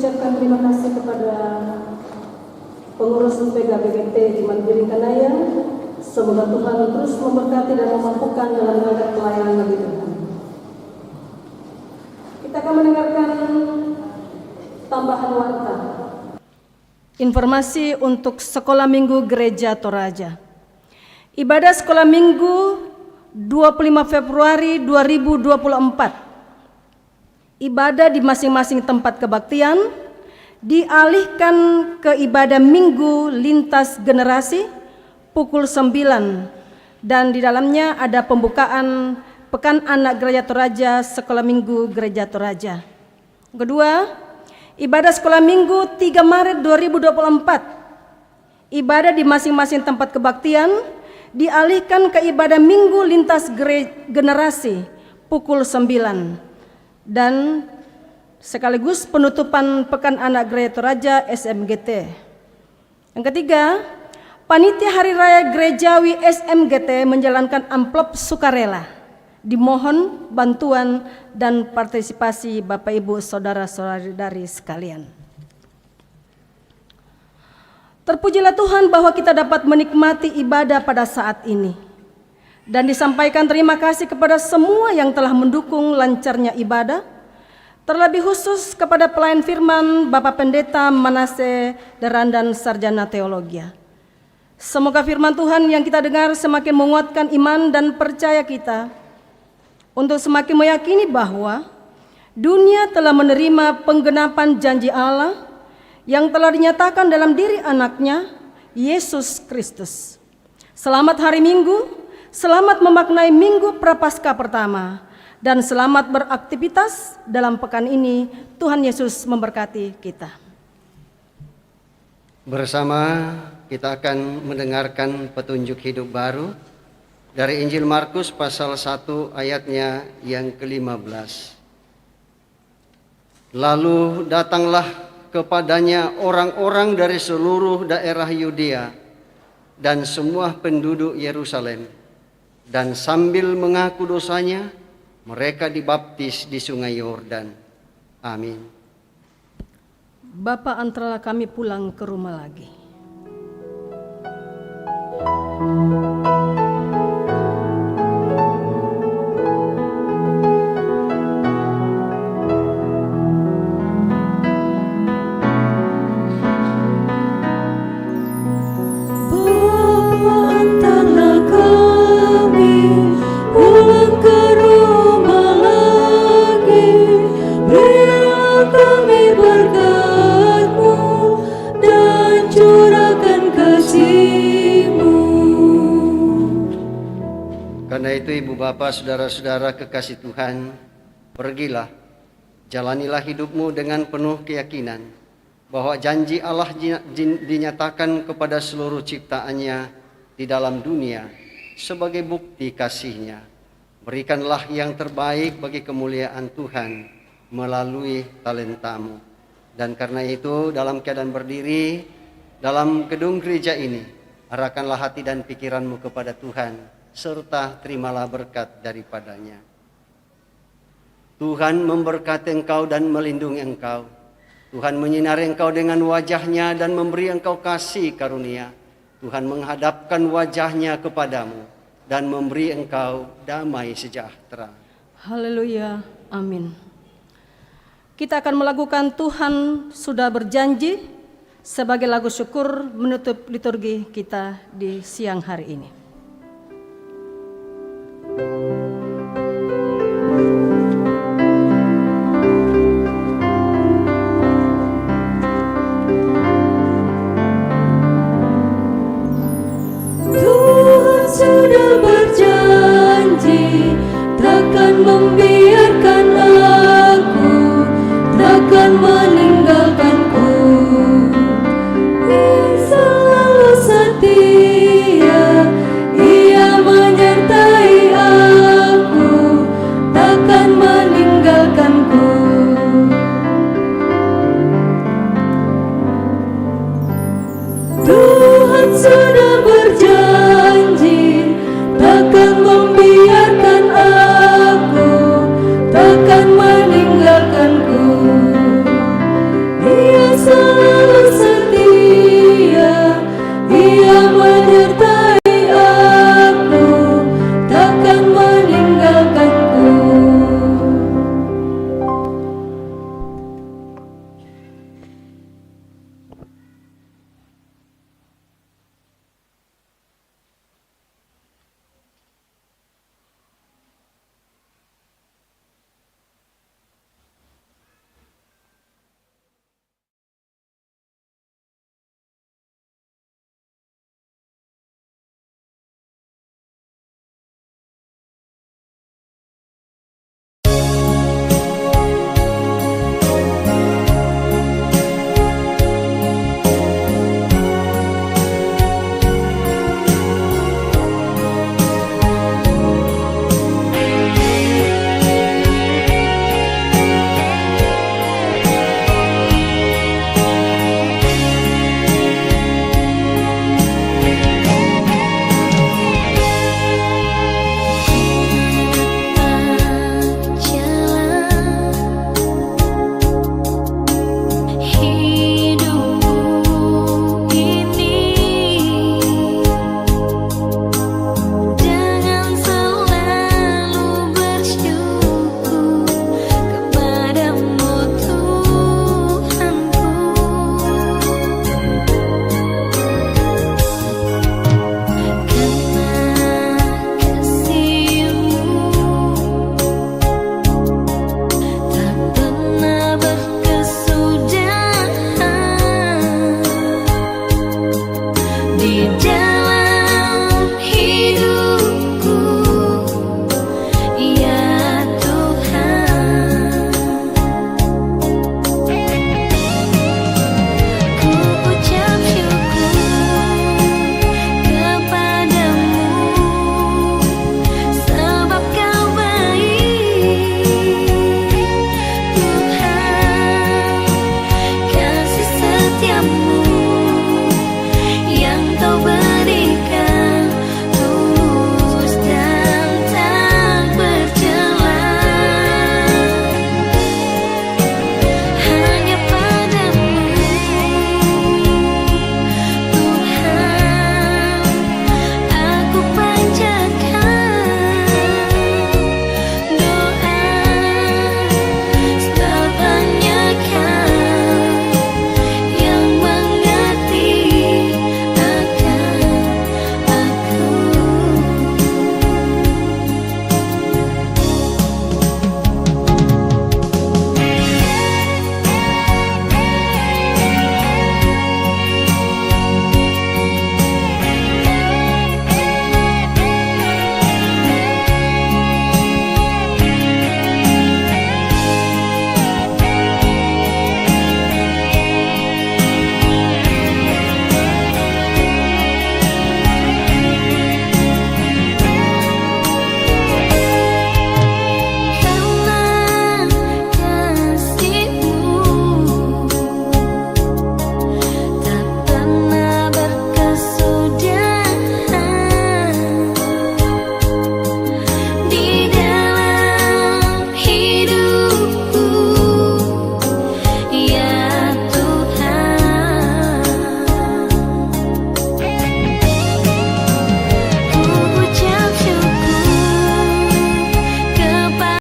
Ucapkan terima kasih kepada pengurus PGBGT Jemaat Biringkanaya. Semoga Tuhan terus memberkati dan memampukan dalam rangka pelayanan bagi Tuhan. Kita akan mendengarkan tambahan warta. Informasi untuk Sekolah Minggu Gereja Toraja. Ibadah Sekolah Minggu 25 Februari 2024. Ibadah di masing-masing tempat kebaktian dialihkan ke ibadah Minggu lintas generasi pukul 9 dan di dalamnya ada pembukaan Pekan Anak Gereja Toraja Sekolah Minggu Gereja Toraja. Kedua, ibadah Sekolah Minggu 3 Maret 2024. Ibadah di masing-masing tempat kebaktian dialihkan ke ibadah Minggu lintas generasi pukul 9 dan sekaligus penutupan Pekan Anak Gereja Toraja SMGT. Yang ketiga, Panitia Hari Raya Gerejawi SMGT menjalankan amplop sukarela. Dimohon bantuan dan partisipasi Bapak Ibu saudara-saudari sekalian. Terpujilah Tuhan bahwa kita dapat menikmati ibadah pada saat ini. Dan disampaikan terima kasih kepada semua yang telah mendukung lancarnya ibadah. Terlebih khusus kepada pelayan firman Bapak Pendeta Manase Derandan Sarjana Teologi. Semoga firman Tuhan yang kita dengar semakin menguatkan iman dan percaya kita untuk semakin meyakini bahwa dunia telah menerima penggenapan janji Allah yang telah dinyatakan dalam diri anaknya, Yesus Kristus. Selamat hari Minggu, selamat memaknai Minggu Prapaskah pertama, dan selamat beraktivitas dalam pekan ini. Tuhan Yesus memberkati kita. Bersama kita akan mendengarkan petunjuk hidup baru dari Injil Markus pasal 1 ayatnya yang ke-15. Lalu datanglah kepadanya orang-orang dari seluruh daerah Yudea dan semua penduduk Yerusalem, dan sambil mengaku dosanya, mereka dibaptis di Sungai Yordan. Amin. Bapa, antarlah kami pulang ke rumah lagi. Karena itu Ibu Bapak, Saudara-saudara kekasih Tuhan, pergilah, jalanilah hidupmu dengan penuh keyakinan bahwa janji Allah dinyatakan kepada seluruh ciptaannya di dalam dunia sebagai bukti kasih-Nya. Berikanlah yang terbaik bagi kemuliaan Tuhan melalui talentamu. Dan karena itu dalam keadaan berdiri dalam gedung gereja ini, arahkanlah hati dan pikiranmu kepada Tuhan, serta terimalah berkat daripadanya. Tuhan memberkati engkau dan melindungi engkau. Tuhan menyinari engkau dengan wajah-Nya dan memberi engkau kasih karunia. Tuhan menghadapkan wajah-Nya kepadamu dan memberi engkau damai sejahtera. Haleluya, amin. Kita akan melakukan Tuhan sudah berjanji sebagai lagu syukur menutup liturgi kita di siang hari ini.